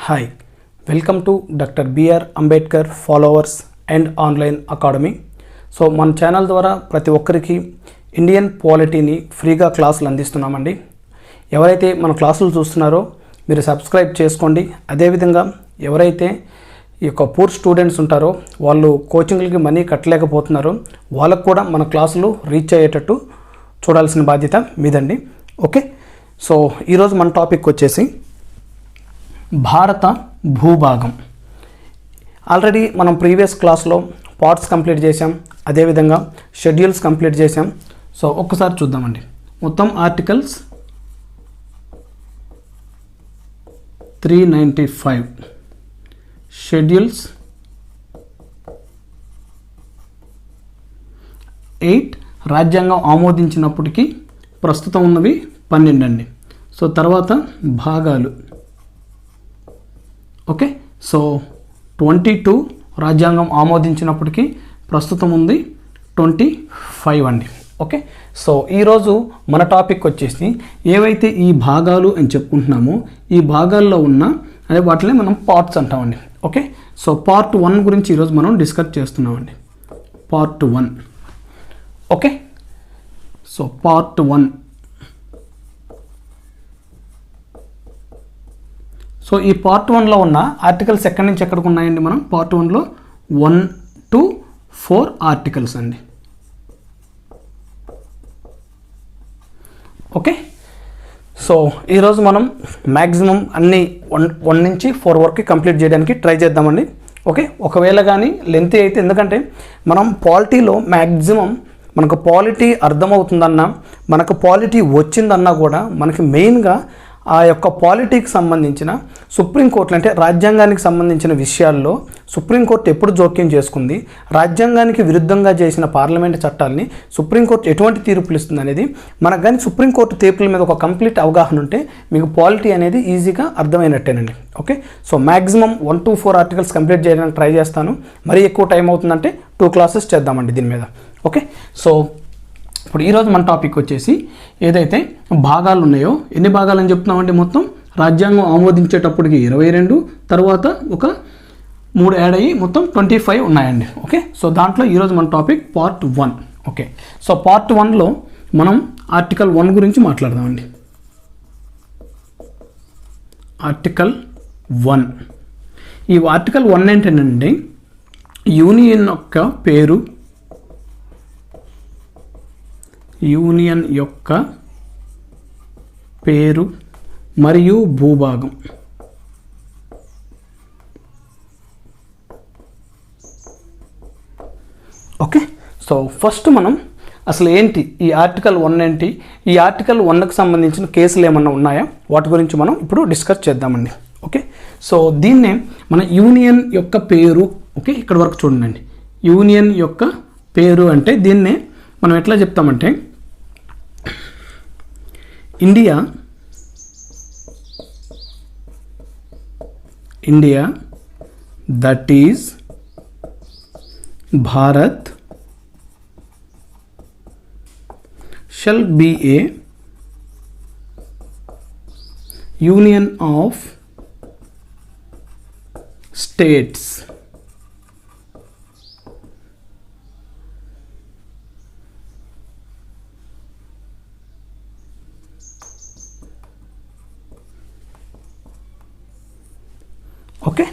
Hi welcome to doctor BR Ambedkar followers and online academy. So మన channel ద్వారా ప్రతి ఒక్కరికి ఇండియన్ పాలిటీని ఫ్రీగా క్లాసులు అందిస్తున్నామండి. ఎవరైతే మన క్లాసులు చూస్తున్నారో మీరు సబ్స్క్రైబ్ చేసుకోండి. అదేవిధంగా ఎవరైతే ఈ యొక్క పూర్ స్టూడెంట్స్ ఉంటారో వాళ్ళు కోచింగ్లకి మనీ కట్టలేకపోతున్నారో వాళ్ళకు కూడా మన క్లాసులు రీచ్ అయ్యేటట్టు చూడాల్సిన బాధ్యత మీదండి. ఓకే, సో ఈరోజు మన టాపిక్ వచ్చేసి భారత భూభాగం. ఆల్రెడీ మనం ప్రీవియస్ క్లాస్లో పార్ట్స్ కంప్లీట్ చేసాం, అదేవిధంగా షెడ్యూల్స్ కంప్లీట్ చేసాం. సో ఒక్కసారి చూద్దామండి. మొత్తం ఆర్టికల్స్ 395, షెడ్యూల్స్ 8 రాజ్యాంగం ఆమోదించినప్పటికీ ప్రస్తుతం ఉన్నవి 12 అండి. సో తర్వాత భాగాలు. ఓకే, సో 22 రాజ్యాంగం ఆమోదించినప్పటికీ ప్రస్తుతం ఉంది 25 అండి. ఓకే, సో ఈరోజు మన టాపిక్ వచ్చేసి ఏవైతే ఈ భాగాలు అని చెప్పుకుంటున్నామో ఈ భాగాల్లో ఉన్న అదే వాటిని మనం పార్ట్స్ అంటామండి. ఓకే, సో పార్ట్ 1 గురించి ఈరోజు మనం డిస్కస్ చేస్తున్నామండి. Part 1. Okay, so part 1. So ఈ పార్ట్ 1లో ఉన్న ఆర్టికల్స్ ఎక్కడి నుంచి ఎక్కడికి ఉన్నాయండి? మనం పార్ట్ 1లో 1 to 4 ఆర్టికల్స్ అండి. ఓకే, సో ఈరోజు మనం మ్యాక్సిమం అన్ని 1 నుంచి 4 వరకు కంప్లీట్ చేయడానికి ట్రై చేద్దామండి. ఓకే, ఒకవేళ కానీ లెంత్ అయితే, ఎందుకంటే మనం పాలిటీలో మ్యాక్సిమం మనకు పాలిటీ అర్థమవుతుందన్నా మనకు పాలిటీ వచ్చిందన్నా కూడా మనకి మెయిన్గా ఆ యొక్క పాలిటీకి సంబంధించిన సుప్రీంకోర్టులు అంటే రాజ్యాంగానికి సంబంధించిన విషయాల్లో సుప్రీంకోర్టు ఎప్పుడు జోక్యం చేసుకుంది, రాజ్యాంగానికి విరుద్ధంగా చేసిన పార్లమెంట్ చట్టాలని సుప్రీంకోర్టు ఎటువంటి తీర్పులు ఇస్తుంది అనేది మనకు కానీ సుప్రీంకోర్టు తీర్పుల మీద ఒక కంప్లీట్ అవగాహన ఉంటే మీకు పాలిటీ అనేది ఈజీగా అర్థమైనట్టేనండి. Okay, so maximum 1 to 4 articles complete చేయడానికి ట్రై చేస్తాను. మరీ ఎక్కువ టైం అవుతుందంటే 2 క్లాసెస్ చేద్దామండి దీని మీద. ఓకే, సో ఇప్పుడు ఈరోజు మన టాపిక్ వచ్చేసి ఏదైతే భాగాలు ఉన్నాయో, ఎన్ని భాగాలు అని చెప్తున్నామంటే మొత్తం రాజ్యాంగం ఆమోదించేటప్పటికి 22, తర్వాత ఒక 3 యాడ్ అయ్యి మొత్తం 25 ఉన్నాయండి. ఓకే, సో దాంట్లో ఈరోజు మన topic part 1. Okay, so part 1లో మనం ఆర్టికల్ 1 గురించి మాట్లాడదామండి. ఆర్టికల్ 1. ఈ ఆర్టికల్ 1 ఏంటంటే యూనియన్ యొక్క పేరు, యూనియన్ యొక్క పేరు మరియు భూభాగం. ఓకే, సో ఫస్ట్ మనం అసలు ఏంటి ఈ ఆర్టికల్ 1 ఏంటి, ఈ ఆర్టికల్ 1కి సంబంధించిన కేసులు ఏమన్నా ఉన్నాయా వాటి గురించి మనం ఇప్పుడు డిస్కస్ చేద్దామండి. ఓకే, సో దీన్నే మన యూనియన్ యొక్క పేరు. ఓకే, ఇక్కడ వరకు చూడండి. యూనియన్ యొక్క పేరు అంటే దీన్నే మనం ఎట్లా చెప్తామంటే India that is Bharat shall be a union of states. Okay,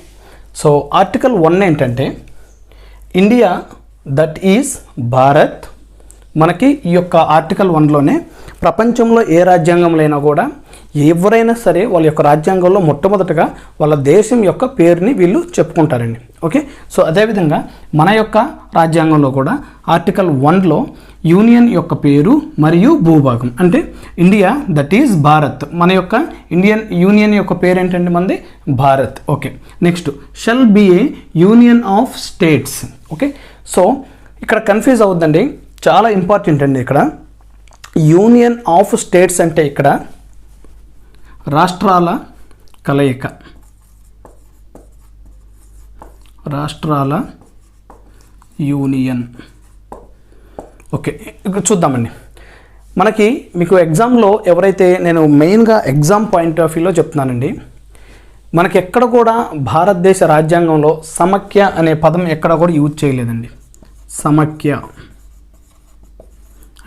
so article 1 ఏంటంటే ఇండియా దట్ ఈజ్ భారత్. మనకి ఈ యొక్క ఆర్టికల్ 1లోనే ప్రపంచంలో ఏ రాజ్యాంగంలో అయినా కూడా ఎవరైనా సరే వాళ్ళ యొక్క రాజ్యాంగంలో మొట్టమొదటగా వాళ్ళ దేశం యొక్క పేరుని వీళ్ళు చెప్పుకుంటారండి. ఓకే, సో అదేవిధంగా మన యొక్క రాజ్యాంగంలో కూడా ఆర్టికల్ 1లో యూనియన్ యొక్క పేరు మరియు భూభాగం అంటే ఇండియా దట్ ఈజ్ భారత్. మన యొక్క యూనియన్ యొక్క పేరు ఏంటంటే మనది Bharat. Okay, next shall be a union of states. Okay, so ఇక్కడ కన్ఫ్యూజ్ అవుద్దండి, చాలా ఇంపార్టెంట్ అండి. ఇక్కడ యూనియన్ ఆఫ్ స్టేట్స్ అంటే ఇక్కడ రాష్ట్రాల కలయిక, రాష్ట్రాల యూనియన్. ఓకే, ఇక్కడ చూద్దామండి. మనకి మీకు ఎగ్జామ్లో ఎవరైతే నేను మెయిన్గా ఎగ్జామ్ పాయింట్ ఆఫ్ వ్యూలో చెప్తున్నానండి, మనకి ఎక్కడ కూడా భారతదేశ రాజ్యాంగంలో సమైక్య అనే పదం ఎక్కడ కూడా యూజ్ చేయలేదండి. సమైక్య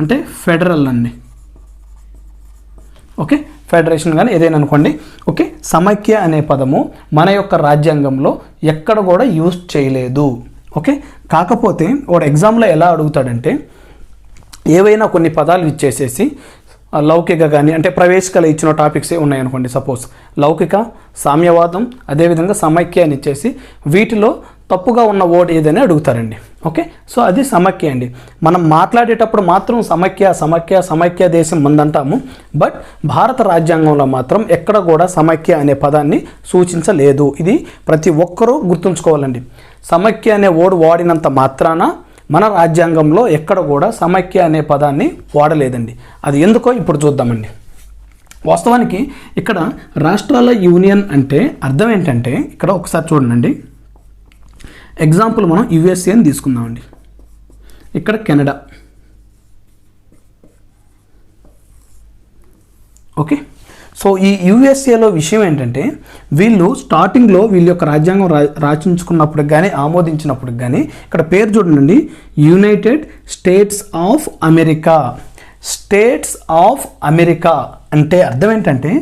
అంటే ఫెడరల్ అండి. ఓకే, ఫెడరేషన్ కానీ ఏదైనా అనుకోండి. ఓకే, సమైక్య అనే పదము మన యొక్క రాజ్యాంగంలో ఎక్కడ కూడా యూజ్ చేయలేదు. ఓకే, కాకపోతే వాడు ఎగ్జామ్లో ఎలా అడుగుతాడంటే ఏవైనా కొన్ని పదాలు ఇచ్చేసేసి లౌకిక కానీ అంటే ప్రవేశికలు ఇచ్చిన టాపిక్సే ఉన్నాయనుకోండి, సపోజ్ లౌకిక, సామ్యవాదం, అదేవిధంగా సమైక్య అని ఇచ్చేసి వీటిలో తప్పుగా ఉన్న వర్డ్ ఏదైనా అడుగుతారండి. ఓకే, సో అది సమైక్య అండి. మనం మాట్లాడేటప్పుడు మాత్రం సమైక్య సమైక్య సమైక్య దేశం మందంటాము, బట్ భారత రాజ్యాంగంలో మాత్రం ఎక్కడ కూడా సమైక్య అనే పదాన్ని సూచించలేదు. ఇది ప్రతి ఒక్కరూ గుర్తుంచుకోవాలండి. సమైక్య అనే వర్డ్ వాడినంత మాత్రాన మన రాజ్యాంగంలో ఎక్కడ కూడా సమైక్య అనే పదాన్ని వాడలేదండి. అది ఎందుకో ఇప్పుడు చూద్దామండి. వాస్తవానికి ఇక్కడ రాష్ట్రాల యూనియన్ అంటే అర్థం ఏంటంటే ఇక్కడ ఒకసారి చూడండి. ఎగ్జాంపుల్ మనం యుఎస్ఏ అని తీసుకుందామండి. ఇక్కడ కెనడా. ఓకే, సో ఈ యుఎస్ఏలో విషయం ఏంటంటే వీళ్ళు స్టార్టింగ్లో వీళ్ళ యొక్క రాజ్యాంగం రచించుకున్నప్పుడు కానీ ఆమోదించినప్పుడు కానీ ఇక్కడ పేరు చూడండి, United states of America. States of America అంటే అర్థం ఏంటంటే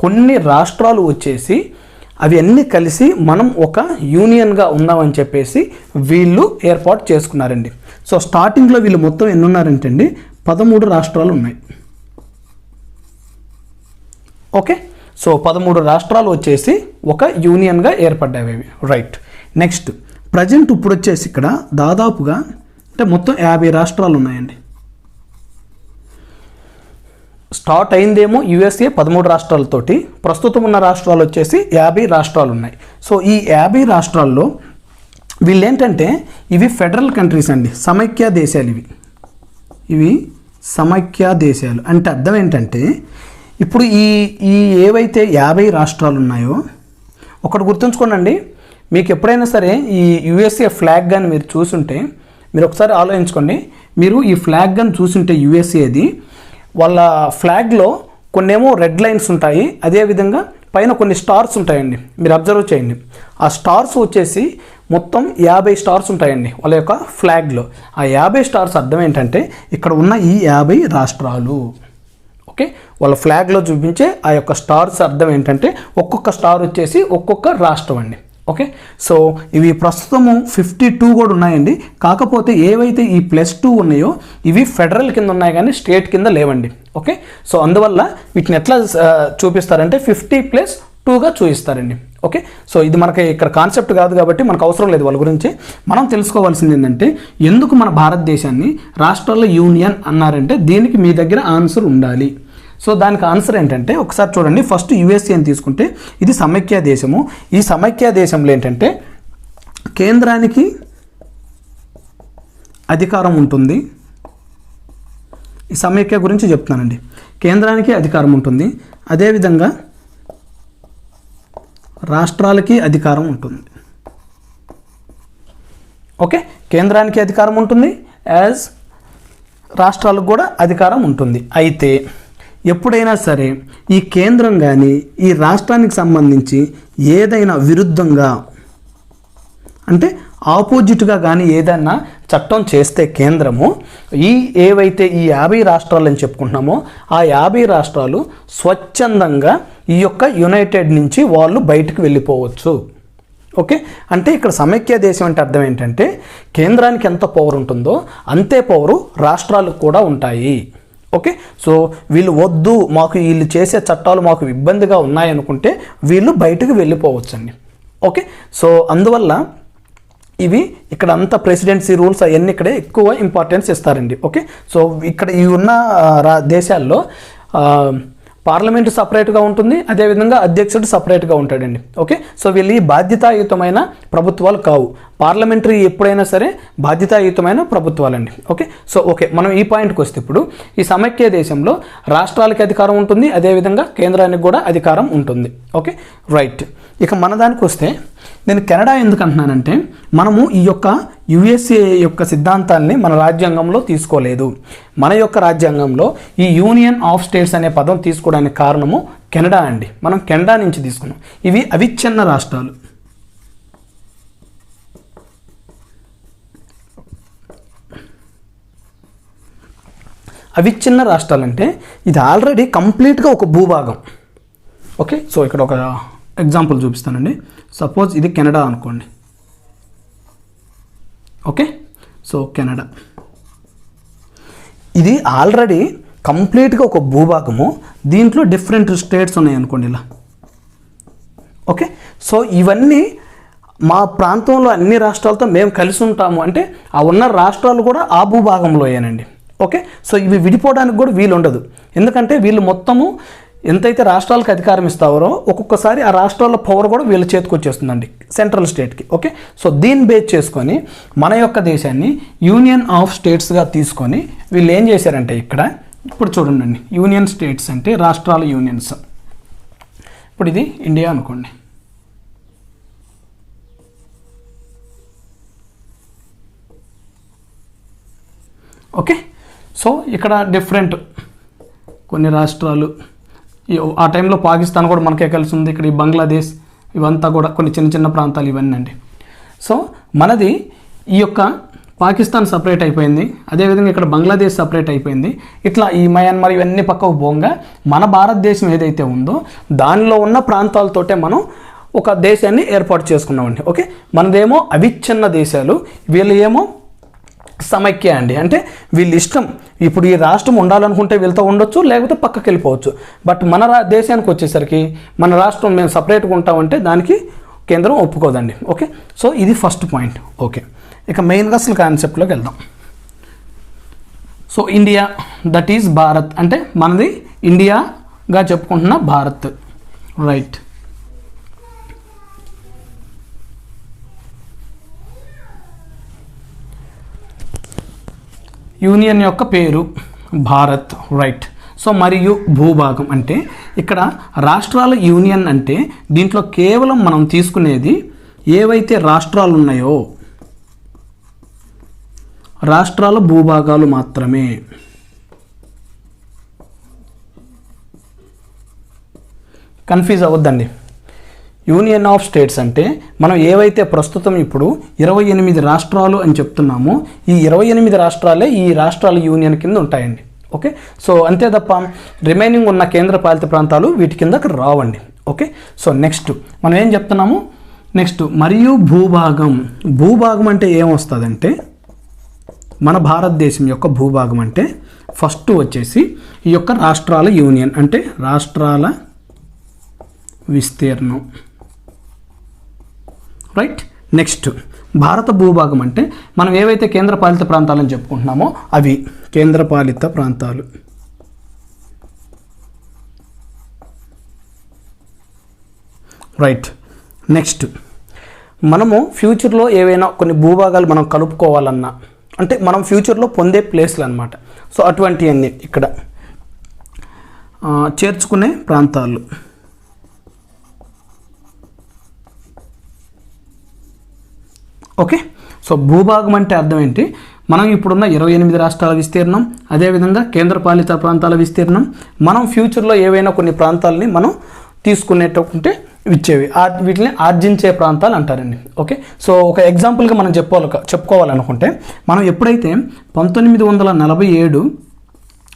కొన్ని రాష్ట్రాలు వచ్చేసి అవి అన్నీ కలిసి మనం ఒక యూనియన్గా ఉన్నామని చెప్పేసి వీళ్ళు ఏర్పాటు చేసుకున్నారండి. సో స్టార్టింగ్లో వీళ్ళు మొత్తం ఎన్ని ఉన్నారంటే అండి 13 రాష్ట్రాలు ఉన్నాయి. ఓకే, సో 13 రాష్ట్రాలు వచ్చేసి ఒక యూనియన్గా ఏర్పడ్డాయి అవి. రైట్, నెక్స్ట్ ప్రజెంట్ ఇప్పుడు వచ్చేసి ఇక్కడ దాదాపుగా అంటే మొత్తం 50 రాష్ట్రాలు ఉన్నాయండి. స్టార్ట్ అయిందేమో యుఎస్ఏ 13 రాష్ట్రాలతోటి, ప్రస్తుతం ఉన్న రాష్ట్రాలు వచ్చేసి 50 రాష్ట్రాలు ఉన్నాయి. సో ఈ 50 రాష్ట్రాల్లో వీళ్ళు ఏంటంటే ఇవి ఫెడరల్ కంట్రీస్ అండి, సమైక్య దేశాలు. ఇవి సమైక్య దేశాలు అంటే అర్థం ఏంటంటే ఇప్పుడు ఈ ఏవైతే 50 రాష్ట్రాలు ఉన్నాయో ఒకటి గుర్తుంచుకోండి. మీకు ఎప్పుడైనా సరే ఈ యుఎస్ఏ ఫ్లాగ్ కానీ మీరు చూసుంటే మీరు ఒకసారి ఆలోచించుకోండి. మీరు ఈ ఫ్లాగ్ కానీ చూసుంటే యుఎస్ఏది వాళ్ళ ఫ్లాగ్లో కొన్నేమో రెడ్ లైన్స్ ఉంటాయి, అదేవిధంగా పైన కొన్ని స్టార్స్ ఉంటాయండి. మీరు అబ్జర్వ్ చేయండి, ఆ స్టార్స్ వచ్చేసి మొత్తం 50 స్టార్స్ ఉంటాయండి వాళ్ళ యొక్క ఫ్లాగ్లో. ఆ 50 స్టార్స్ అర్థం ఏంటంటే ఇక్కడ ఉన్న ఈ 50 రాష్ట్రాలు. ఓకే, వాళ్ళ ఫ్లాగ్లో చూపించే ఆ యొక్క స్టార్స్ అర్థం ఏంటంటే ఒక్కొక్క స్టార్ వచ్చేసి ఒక్కొక్క రాష్ట్రం అండి. ఓకే, సో ఇవి ప్రస్తుతము 52 కూడా ఉన్నాయండి. కాకపోతే ఏవైతే ఈ +2 ఉన్నాయో ఇవి ఫెడరల్ కింద ఉన్నాయి కానీ స్టేట్ కింద లేవండి. ఓకే, సో అందువల్ల వీటిని ఎట్లా చూపిస్తారంటే 50+2గా చూపిస్తారండి. ఓకే, సో ఇది మనకి ఇక్కడ కాన్సెప్ట్ కాదు కాబట్టి మనకు అవసరం లేదు వాళ్ళ గురించి. మనం తెలుసుకోవాల్సింది ఏంటంటే ఎందుకు మన భారతదేశాన్ని రాష్ట్రాల యూనియన్ అన్నారంటే దీనికి మీ దగ్గర ఆన్సర్ ఉండాలి. సో దానికి ఆన్సర్ ఏంటంటే ఒకసారి చూడండి. ఫస్ట్ యుఎస్ఏ అని తీసుకుంటే ఇది సమైక్య దేశము. ఈ సమైక్య దేశంలో ఏంటంటే కేంద్రానికి అధికారం ఉంటుంది. ఈ సమైక్య గురించి చెప్తున్నానండి. కేంద్రానికి అధికారం ఉంటుంది, అదేవిధంగా రాష్ట్రాలకి అధికారం ఉంటుంది. ఓకే, కేంద్రానికి అధికారం ఉంటుంది, యాజ్ రాష్ట్రాలకు కూడా అధికారం ఉంటుంది. అయితే ఎప్పుడైనా సరే ఈ కేంద్రం కానీ ఈ రాష్ట్రానికి సంబంధించి ఏదైనా విరుద్ధంగా అంటే ఆపోజిట్గా కానీ ఏదైనా చట్టం చేస్తే కేంద్రము ఏవైతే ఈ 50 రాష్ట్రాలు అని చెప్పుకుంటున్నామో ఆ 50 రాష్ట్రాలు స్వచ్ఛందంగా ఈ యొక్క యునైటెడ్ నుంచి వాళ్ళు బయటకు వెళ్ళిపోవచ్చు. ఓకే, అంటే ఇక్కడ సమైక్య దేశం అంటే అర్థం ఏంటంటే కేంద్రానికి ఎంత పవర్ ఉంటుందో అంతే పవరు రాష్ట్రాలకు కూడా ఉంటాయి. ఓకే, సో వీళ్ళు వద్దు మాకు వీళ్ళు చేసే చట్టాలు మాకు ఇబ్బందిగా ఉన్నాయనుకుంటే వీళ్ళు బయటకు వెళ్ళిపోవచ్చండి. ఓకే, సో అందువల్ల ఇవి ఇక్కడ అంతా ప్రెసిడెన్సీ రూల్స్ అవన్నీ ఇక్కడే ఎక్కువ ఇంపార్టెన్స్ ఇస్తారండి. ఓకే, సో ఇక్కడ ఈ ఉన్న దేశాల్లో పార్లమెంటు సపరేట్గా ఉంటుంది, అదేవిధంగా అధ్యక్షుడు సపరేట్గా ఉంటాడండి. ఓకే, సో వీళ్ళు బాధ్యతాయుతమైన ప్రభుత్వాలు కావు. పార్లమెంటరీ ఎప్పుడైనా సరే బాధ్యతాయుతమైన ప్రభుత్వాలండి. ఓకే, సో ఓకే మనం ఈ పాయింట్కి వస్తే ఇప్పుడు ఈ సమైక్య దేశంలో రాష్ట్రాలకి అధికారం ఉంటుంది, అదేవిధంగా కేంద్రానికి కూడా అధికారం ఉంటుంది. Okay, right. ఇక మన దానికి వస్తే నేను కెనడా ఎందుకు అంటున్నానంటే మనము ఈ యొక్క యుఎస్ఏ యొక్క సిద్ధాంతాన్ని మన రాజ్యాంగంలో తీసుకోలేదు. మన యొక్క రాజ్యాంగంలో ఈ యూనియన్ ఆఫ్ స్టేట్స్ అనే పదం తీసుకోవడానికి కారణము కెనడా అండి. మనం కెనడా నుంచి తీసుకున్నాం. ఇవి అవిచ్ఛిన్న రాష్ట్రాలు. అవిచ్ఛిన్న రాష్ట్రాలంటే ఇది ఆల్రెడీ కంప్లీట్గా ఒక భూభాగం. ఓకే, సో ఇక్కడ ఒక ఎగ్జాంపుల్ చూపిస్తానండి. సపోజ్ ఇది కెనడా అనుకోండి. ఓకే, సో కెనడా ఇది ఆల్రెడీ కంప్లీట్గా ఒక భూభాగము. దీంట్లో డిఫరెంట్ స్టేట్స్ ఉన్నాయి అనుకోండి ఇలా. ఓకే, సో ఇవన్నీ మా ప్రాంతంలో అన్ని రాష్ట్రాలతో మేము కలిసి ఉంటాము అంటే ఆ ఉన్న రాష్ట్రాలు కూడా ఆ భూభాగంలోయేనండి. ఓకే, సో ఇవి విడిపోవడానికి కూడా వీలు ఉండదు. ఎందుకంటే వీళ్ళు మొత్తము ఎంతైతే రాష్ట్రాలకు అధికారం ఇస్తారో ఒక్కొక్కసారి ఆ రాష్ట్రాల పవర్ కూడా వీళ్ళ చేతికి వచ్చేస్తుందండి, సెంట్రల్ స్టేట్కి. ఓకే, సో దీన్ని బేస్ చేసుకొని మన యొక్క దేశాన్ని యూనియన్ ఆఫ్ స్టేట్స్గా తీసుకొని వీళ్ళు ఏం చేశారంటే ఇక్కడ ఇప్పుడు చూడండి, యూనియన్ స్టేట్స్ అంటే రాష్ట్రాల యూనియన్స్. ఇప్పుడు ఇది ఇండియా అనుకోండి. ఓకే, సో ఇక్కడ డిఫరెంట్ కొన్ని రాష్ట్రాలు, ఆ టైంలో పాకిస్తాన్ కూడా మనకే కలిసి ఉంది. ఇక్కడ ఈ బంగ్లాదేశ్ ఇవంతా కూడా కొన్ని చిన్న చిన్న ప్రాంతాలు ఇవన్నీ అండి. సో మనది ఈ యొక్క పాకిస్తాన్ సపరేట్ అయిపోయింది, అదేవిధంగా ఇక్కడ బంగ్లాదేశ్ సపరేట్ అయిపోయింది. ఇట్లా ఈ మయన్మార్ ఇవన్నీ పక్కకు పోగా మన భారతదేశం ఏదైతే ఉందో దానిలో ఉన్న ప్రాంతాలతోటే మనం ఒక దేశాన్ని ఏర్పాటు చేసుకున్నామండి. ఓకే, మనదేమో అవిచ్ఛిన్న దేశాలు, వీళ్ళు ఏమో సమైక్య అండి. అంటే వీళ్ళ ఇష్టం, ఇప్పుడు ఈ రాష్ట్రం ఉండాలనుకుంటే వీళ్ళతో ఉండొచ్చు, లేకపోతే పక్కకి వెళ్ళిపోవచ్చు. బట్ మన దేశానికి వచ్చేసరికి మన రాష్ట్రం మేము సపరేట్గా ఉంటామంటే దానికి కేంద్రం ఒప్పుకోదండి. ఓకే, సో ఇది ఫస్ట్ పాయింట్. ఓకే, ఇక మెయిన్గా అసలు కాన్సెప్ట్లోకి వెళ్దాం. So India that is Bharat అంటే మనది ఇండియాగా చెప్పుకుంటున్న భారత్. రైట్, యూనియన్ యొక్క పేరు భారత్. రైట్, సో మరియు భూభాగం అంటే ఇక్కడ రాష్ట్రాల యూనియన్ అంటే దీంట్లో కేవలం మనం తీసుకునేది ఏవైతే రాష్ట్రాలు ఉన్నాయో రాష్ట్రాల భూభాగాలు మాత్రమే. కన్ఫ్యూజ్ అవ్వద్దండి. యూనియన్ ఆఫ్ స్టేట్స్ అంటే మనం ఏవైతే ప్రస్తుతం ఇప్పుడు 28 రాష్ట్రాలు అని చెప్తున్నామో ఈ 28 రాష్ట్రాలే ఈ రాష్ట్రాల యూనియన్ కింద ఉంటాయండి. ఓకే, సో అంతే తప్ప రిమైనింగ్ ఉన్న కేంద్రపాలిత ప్రాంతాలు వీటి కిందకి రావండి. ఓకే, సో నెక్స్ట్ మనం ఏం చెప్తున్నాము, నెక్స్ట్ మరియు భూభాగం. భూభాగం అంటే ఏమొస్తుందంటే మన భారతదేశం యొక్క భూభాగం అంటే ఫస్ట్ వచ్చేసి ఈ యొక్క రాష్ట్రాల యూనియన్ అంటే రాష్ట్రాల విస్తీర్ణం. రైట్, నెక్స్ట్ భారత భూభాగం అంటే మనం ఏవైతే కేంద్రపాలిత ప్రాంతాలని చెప్పుకుంటున్నామో అవి కేంద్రపాలిత ప్రాంతాలు. రైట్, నెక్స్ట్ మనము ఫ్యూచర్లో ఏవైనా కొన్ని భూభాగాలు మనం కలుపుకోవాలన్నా అంటే మనం ఫ్యూచర్లో పొందే ప్లేస్లు అన్నమాట. సో అటువంటివన్నీ ఇక్కడ చేర్చుకునే ప్రాంతాలు. ఓకే, సో భూభాగం అంటే అర్థం ఏంటి, మనం ఇప్పుడున్న 28 రాష్ట్రాల విస్తీర్ణం, అదేవిధంగా కేంద్రపాలిత ప్రాంతాల విస్తీర్ణం, మనం ఫ్యూచర్లో ఏవైనా కొన్ని ప్రాంతాలని మనం తీసుకునేటంటే ఇచ్చేవి వీటిని ఆర్జించే ప్రాంతాలు అంటారండి. ఓకే, సో ఒక ఎగ్జాంపుల్గా మనం చెప్పుకోవాలనుకుంటే మనం ఎప్పుడైతే 1947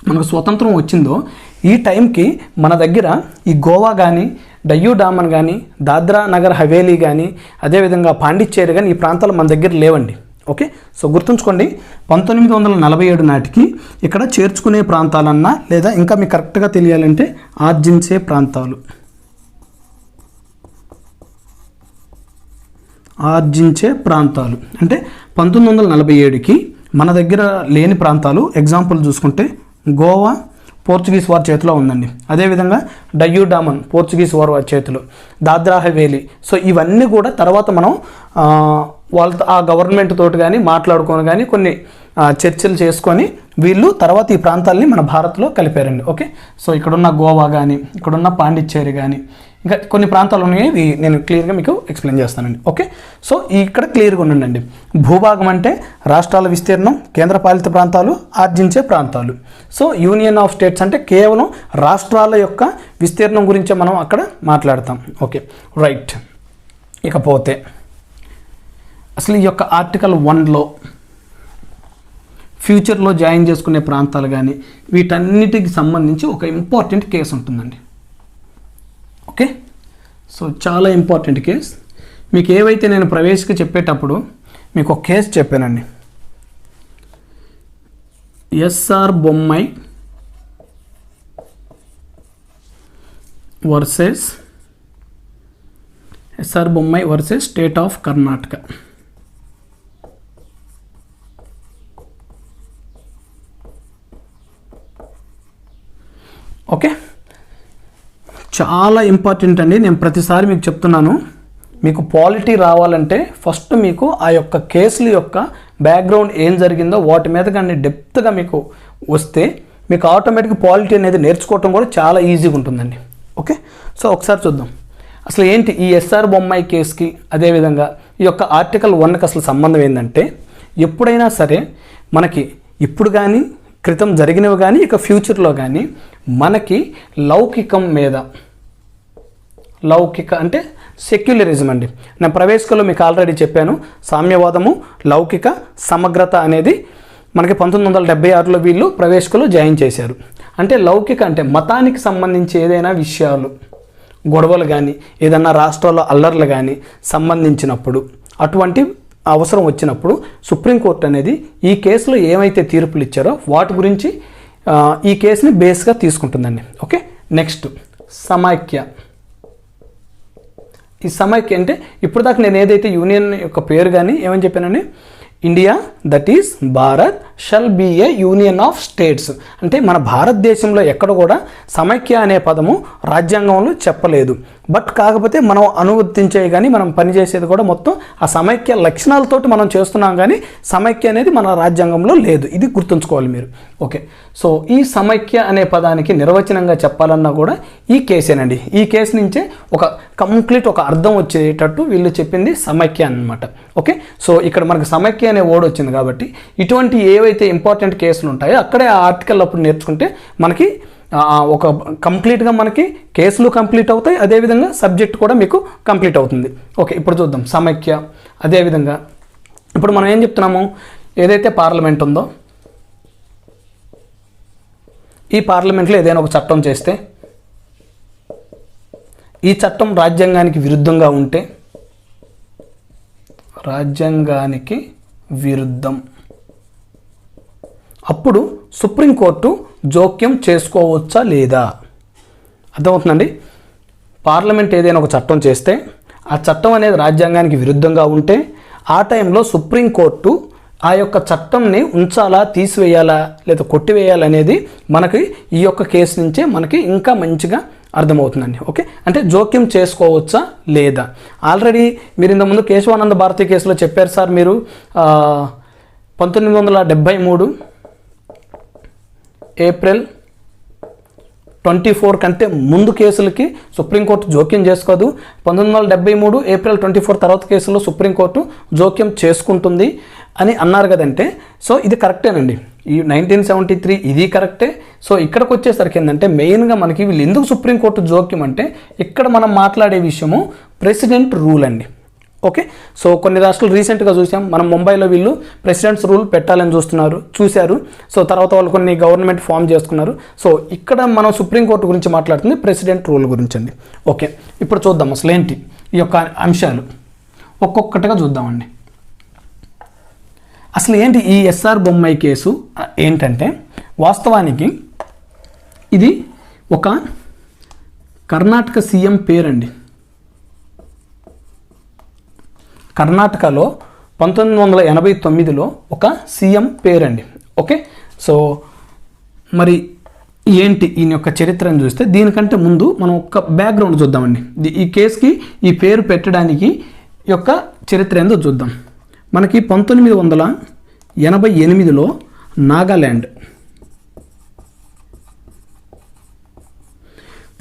మనకు స్వతంత్రం వచ్చిందో ఈ టైంకి మన దగ్గర ఈ గోవా కానీ డయ్యూ డామన్ కానీ దాద్రా నగర్ హవేలీ కానీ అదేవిధంగా పాండిచ్చేరి కానీ ఈ ప్రాంతాలు మన దగ్గర లేవండి. ఓకే, సో గుర్తుంచుకోండి 1947 నాటికి ఇక్కడ చేర్చుకునే ప్రాంతాలన్నా లేదా ఇంకా మీకు కరెక్ట్గా తెలియాలంటే ఆర్జించే ప్రాంతాలు. ఆర్జించే ప్రాంతాలు అంటే 1947కి మన దగ్గర లేని ప్రాంతాలు ఎగ్జాంపుల్ చూసుకుంటే గోవా పోర్చుగీస్ వారి చేతిలో ఉందండి, అదేవిధంగా డయ్యూ డామన్ పోర్చుగీస్ వారి చేతిలో, దాద్రా హవేలీ. సో ఇవన్నీ కూడా తర్వాత మనం వాళ్ళతో ఆ గవర్నమెంట్ తోటి కానీ మాట్లాడుకొని కానీ కొన్ని చర్చలు చేసుకొని వీళ్ళు తర్వాత ఈ ప్రాంతాలని మన భారత్లో కలిపారండి. ఓకే, సో ఇక్కడున్న గోవా కానీ ఇక్కడున్న పాండిచ్చేరి కానీ ఇంకా కొన్ని ప్రాంతాలు ఉన్నాయి, ఇవి నేను క్లియర్గా మీకు ఎక్స్ప్లెయిన్ చేస్తానండి. ఓకే, సో ఇక్కడ క్లియర్గా ఉండండి. భూభాగం అంటే రాష్ట్రాల విస్తీర్ణం, కేంద్రపాలిత ప్రాంతాలు, ఆర్జించే ప్రాంతాలు. సో యూనియన్ ఆఫ్ స్టేట్స్ అంటే కేవలం రాష్ట్రాల యొక్క విస్తీర్ణం గురించే మనం అక్కడ మాట్లాడతాం. Okay, right. ఇకపోతే అసలు ఈ యొక్క ఆర్టికల్ 1లో ఫ్యూచర్లో జాయిన్ చేసుకునే ప్రాంతాలు కానీ వీటన్నిటికి సంబంధించి ఒక ఇంపార్టెంట్ కేసు ఉంటుందండి. ఓకే, సో చాలా ఇంపార్టెంట్ కేస్. మీకు ఏవైతే నేను ప్రవేశికి చెప్పేటప్పుడు మీకు ఒక కేసు చెప్పానండి. SR Bommai versus state of Karnataka. Okay, చాలా ఇంపార్టెంట్ అండి. నేను ప్రతిసారి మీకు చెప్తున్నాను, మీకు పాలిటీ రావాలంటే ఫస్ట్ మీకు ఆ యొక్క కేసుల యొక్క బ్యాక్గ్రౌండ్ ఏం జరిగిందో వాటి మీద కానీ డెప్త్గా మీకు వస్తే మీకు ఆటోమేటిక్ పాలిటీ అనేది నేర్చుకోవటం కూడా చాలా ఈజీగా ఉంటుందండి. ఓకే, సో ఒకసారి చూద్దాం అసలు ఏంటి ఈ ఎస్ఆర్ బొమ్మాయి కేసుకి, అదేవిధంగా ఈ యొక్క ఆర్టికల్ 1కి అసలు సంబంధం ఏంటంటే, ఎప్పుడైనా సరే మనకి ఇప్పుడు కానీ క్రితం జరిగినవి కానీ ఇక ఫ్యూచర్లో కానీ మనకి లౌకికం మీద, లౌకిక అంటే సెక్యులరిజం అండి. నేను ప్రవేశికలో మీకు ఆల్రెడీ చెప్పాను, సామ్యవాదము, లౌకిక, సమగ్రత అనేది మనకి 1976లో వీళ్ళు ప్రవేశికలో జాయిన్ చేశారు. అంటే లౌకిక అంటే మతానికి సంబంధించి ఏదైనా విషయాలు, గొడవలు కానీ ఏదన్నా రాష్ట్రాల్లో అల్లర్లు కానీ సంబంధించినప్పుడు, అటువంటి అవసరం వచ్చినప్పుడు సుప్రీంకోర్టు అనేది ఈ కేసులో ఏమైతే తీర్పులు ఇచ్చారో వాటి గురించి ఈ కేసుని బేస్గా తీసుకుంటుందండి. ఓకే, నెక్స్ట్ సమైక్య. ఈ సమైక్య అంటే ఇప్పుడు దాకా నేను ఏదైతే యూనియన్ యొక్క పేరు కానీ ఏమని చెప్పానండి, India that is Bharat shall be a union of states. అంటే మన భారతదేశంలో ఎక్కడ కూడా సమైక్య అనే పదము రాజ్యాంగంలో చెప్పలేదు. బట్ కాకపోతే మనం అనువర్తించేవి కానీ మనం పనిచేసేది కూడా మొత్తం ఆ సమైక్య లక్షణాలతోటి మనం చేస్తున్నాం, కానీ సమైక్య అనేది మన రాజ్యాంగంలో లేదు. ఇది గుర్తుంచుకోవాలి మీరు. ఓకే, సో ఈ సమైక్య అనే పదానికి నిర్వచనంగా చెప్పాలన్నా కూడా ఈ కేసేనండి. ఈ కేసు నుంచే ఒక కంప్లీట్ ఒక అర్థం వచ్చేటట్టు వీళ్ళు చెప్పింది సమైక్య అన్నమాట. ఓకే, సో ఇక్కడ మనకు సమైక్య అనే వర్డ్ వచ్చింది కాబట్టి ఇటువంటి ఏవైతే ఇంపార్టెంట్ కేసులు ఉంటాయో అక్కడే ఆ ఆర్టికల్ అప్పుడు నేర్చుకుంటే మనకి ఒక కంప్లీట్గా మనకి కేసులు కంప్లీట్ అవుతాయి, అదేవిధంగా సబ్జెక్ట్ కూడా మీకు కంప్లీట్ అవుతుంది. ఓకే, ఇప్పుడు చూద్దాం సమైక్య. అదేవిధంగా ఇప్పుడు మనం ఏం చెప్తున్నాము, ఏదైతే పార్లమెంట్ ఉందో ఈ పార్లమెంట్లో ఏదైనా ఒక చట్టం చేస్తే ఈ చట్టం రాజ్యాంగానికి విరుద్ధంగా ఉంటే, రాజ్యాంగానికి విరుద్ధం, అప్పుడు సుప్రీంకోర్టు జోక్యం చేసుకోవచ్చా లేదా? అర్థమవుతుందండి. పార్లమెంట్ ఏదైనా ఒక చట్టం చేస్తే ఆ చట్టం అనేది రాజ్యాంగానికి విరుద్ధంగా ఉంటే ఆ టైంలో సుప్రీంకోర్టు ఆ యొక్క చట్టంని ఉంచాలా, తీసివేయాలా, లేదా కొట్టివేయాలనేది మనకి ఈ యొక్క కేసు నుంచే మనకి ఇంకా మంచిగా అర్థమవుతుందండి. ఓకే, అంటే జోక్యం చేసుకోవచ్చా లేదా. ఆల్రెడీ మీరు ఇంతకుముందు కేశవానంద భారతి కేసులో చెప్పారు సార్ మీరు 1973 ఏప్రిల్ 24 కంటే ముందు కేసులకి సుప్రీంకోర్టు జోక్యం చేసుకోదు, 1973 ఏప్రిల్ 24 తర్వాత కేసులో సుప్రీంకోర్టు జోక్యం చేసుకుంటుంది అని అన్నారు కదంటే, సో ఇది కరెక్టేనండి. ఈ 1973 ఇది కరెక్టే. సో ఇక్కడికి వచ్చేసరికి ఏంటంటే మెయిన్గా మనకి వీళ్ళు ఎందుకు సుప్రీంకోర్టు జోక్యం అంటే, ఇక్కడ మనం మాట్లాడే విషయము ప్రెసిడెంట్ రూల్ అండి. ఓకే, సో కొన్ని రాష్ట్రాలు రీసెంట్గా చూసాం, మనం ముంబైలో వీళ్ళు ప్రెసిడెంట్స్ రూల్ పెట్టాలని చూశారు. సో తర్వాత వాళ్ళు కొన్ని గవర్నమెంట్ ఫామ్ చేసుకున్నారు. సో ఇక్కడ మనం సుప్రీంకోర్టు గురించి మాట్లాడుతుంది ప్రెసిడెంట్ రూల్ గురించి అండి. ఓకే, ఇప్పుడు చూద్దాం అసలు ఏంటి ఈ యొక్క అంశాలు ఒక్కొక్కటిగా చూద్దామండి. అసలు ఏంటి ఈ ఎస్ఆర్ బొమ్మాయి కేసు ఏంటంటే, వాస్తవానికి ఇది ఒక కర్ణాటక సీఎం పేరండి. కర్ణాటకలో 1989లో ఒక సీఎం పేరండి. ఓకే, సో మరి ఏంటి ఈయన యొక్క చరిత్రను చూస్తే దీనికంటే ముందు మనం ఒక బ్యాక్గ్రౌండ్ చూద్దామండి. ఈ కేసుకి ఈ పేరు పెట్టడానికి యొక్క చరిత్ర ఏందో చూద్దాం. మనకి 1988లో నాగాల్యాండ్,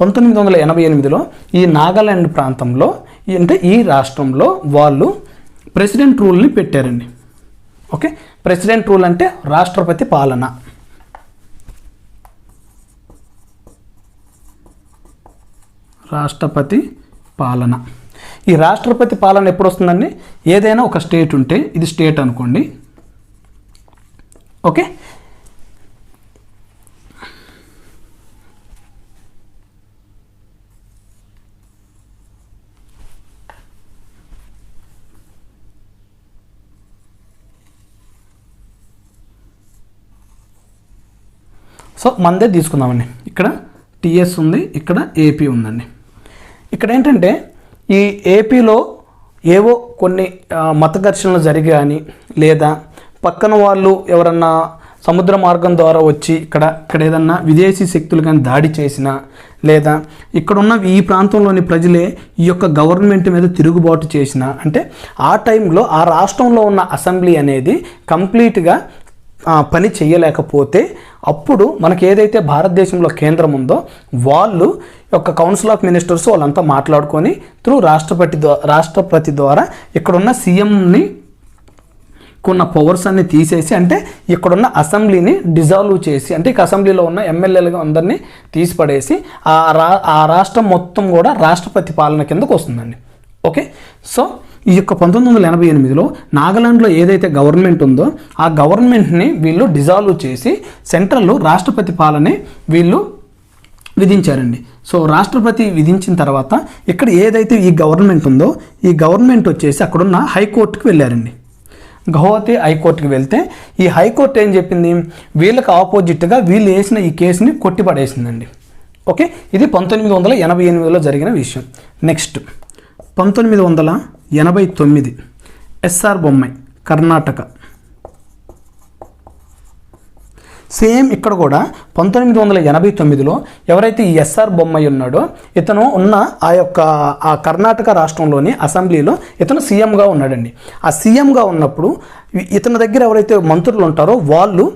1988లో ఈ నాగాలాండ్ ప్రాంతంలో అంటే ఈ రాష్ట్రంలో వాళ్ళు ప్రెసిడెంట్ రూల్ని పెట్టారండి. ఓకే, ప్రెసిడెంట్ రూల్ అంటే రాష్ట్రపతి పాలన. రాష్ట్రపతి పాలన. ఈ రాష్ట్రపతి పాలన ఎప్పుడు వస్తుందండి? ఏదైనా ఒక స్టేట్ ఉంటే, ఇది స్టేట్ అనుకోండి. ఓకే, సో మనదే తీసుకుందామండి. ఇక్కడ టిఎస్ ఉంది, ఇక్కడ ఏపీ ఉందండి. ఇక్కడ ఏంటంటే ఈ ఏపీలో ఏవో కొన్ని మత ఘర్షణలు జరిగి కానీ, లేదా పక్కన వాళ్ళు ఎవరన్నా సముద్ర మార్గం ద్వారా వచ్చి ఇక్కడ ఏదన్నా విదేశీ శక్తులు కానీ దాడి చేసినా, లేదా ఇక్కడున్న ఈ ప్రాంతంలోని ప్రజలే ఈ యొక్క గవర్నమెంట్ మీద తిరుగుబాటు చేసినా, అంటే ఆ టైంలో ఆ రాష్ట్రంలో ఉన్న అసెంబ్లీ అనేది కంప్లీట్గా పని చేయలేకపోతే అప్పుడు మనకి ఏదైతే భారతదేశంలో కేంద్రం ఉందో వాళ్ళు యొక్క కౌన్సిల్ ఆఫ్ మినిస్టర్స్ వాళ్ళంతా మాట్లాడుకొని త్రూ రాష్ట్రపతి ద్వారా ఇక్కడున్న సీఎంని కొన్న పవర్స్ అన్ని తీసేసి, అంటే ఇక్కడున్న అసెంబ్లీని డిజాల్వ్ చేసి, అంటే ఇక అసెంబ్లీలో ఉన్న ఎమ్మెల్యేలుగా అందరినీ తీసిపడేసి ఆ రాష్ట్రం మొత్తం కూడా రాష్ట్రపతి పాలన కిందకు వస్తుందండి. ఓకే, సో ఈ యొక్క 1988లో నాగాలాండ్లో ఏదైతే గవర్నమెంట్ ఉందో ఆ గవర్నమెంట్ని వీళ్ళు డిజాల్వ్ చేసి సెంట్రల్లో రాష్ట్రపతి పాలనే వీళ్ళు విధించారండి. సో రాష్ట్రపతి విధించిన తర్వాత ఇక్కడ ఏదైతే ఈ గవర్నమెంట్ ఉందో ఈ గవర్నమెంట్ వచ్చేసి అక్కడున్న హైకోర్టుకి వెళ్ళారండి. గౌహతి హైకోర్టుకి వెళ్తే ఈ హైకోర్టు ఏం చెప్పింది? వీళ్ళకి ఆపోజిట్గా వీళ్ళు వేసిన ఈ కేసుని కొట్టిపడేసిందండి. ఓకే, ఇది 1988లో జరిగిన విషయం. Next 1989 SR Bommai Karnataka. Same ఇక్కడ కూడా 1989లో ఎవరైతే ఈ ఎస్ఆర్ బొమ్మాయి ఉన్నాడో ఇతను ఉన్న ఆ కర్ణాటక రాష్ట్రంలోని అసెంబ్లీలో ఇతను సీఎంగా ఉన్నాడండి. ఆ సీఎంగా ఉన్నప్పుడు ఇతని దగ్గర ఎవరైతే మంత్రులు ఉంటారో వాళ్ళు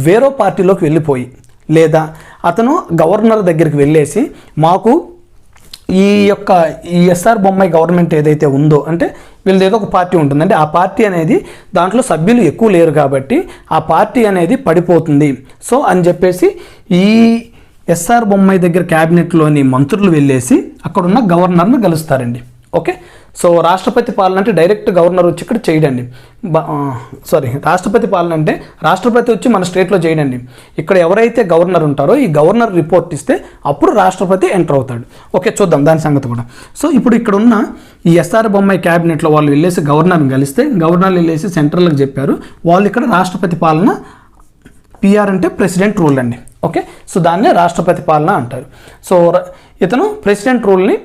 వేరే పార్టీలోకి వెళ్ళిపోయి, లేదా అతను గవర్నర్ దగ్గరికి వెళ్ళేసి మాకు ఈ ఎస్ఆర్ బొమ్మాయి గవర్నమెంట్ ఏదైతే ఉందో, అంటే వీళ్ళది ఏదో ఒక పార్టీ ఉంటుందండి, ఆ పార్టీ అనేది దాంట్లో సభ్యులు ఎక్కువ లేరు కాబట్టి ఆ పార్టీ అనేది పడిపోతుంది. సో అని చెప్పేసి ఈ ఎస్ఆర్ బొమ్మాయి దగ్గర క్యాబినెట్లోని మంత్రులు వెళ్ళేసి అక్కడున్న గవర్నర్ని కలుస్తారండి. ఓకే, సో రాష్ట్రపతి పాలన అంటే డైరెక్ట్ గవర్నర్ వచ్చి ఇక్కడ చేయడండి. రాష్ట్రపతి పాలన అంటే రాష్ట్రపతి వచ్చి మన స్టేట్లో చేయడండి. ఇక్కడ ఎవరైతే గవర్నర్ ఉంటారో ఈ గవర్నర్ రిపోర్ట్ ఇస్తే అప్పుడు రాష్ట్రపతి ఎంటర్ అవుతాడు. ఓకే, చూద్దాం దాని సంగతి కూడా. సో ఇప్పుడు ఇక్కడ ఉన్న ఈ ఎస్ఆర్ బొమ్మాయి క్యాబినెట్లో వాళ్ళు వెళ్ళేసి గవర్నర్ని కలిస్తే గవర్నర్ వెళ్ళేసి సెంట్రల్కి చెప్పారు, వాళ్ళు ఇక్కడ రాష్ట్రపతి పాలన, పిఆర్ అంటే ప్రెసిడెంట్ రూల్ అండి. ఓకే, సో దాన్నే రాష్ట్రపతి పాలన అంటారు. సో ఇతను ప్రెసిడెంట్ రూల్ని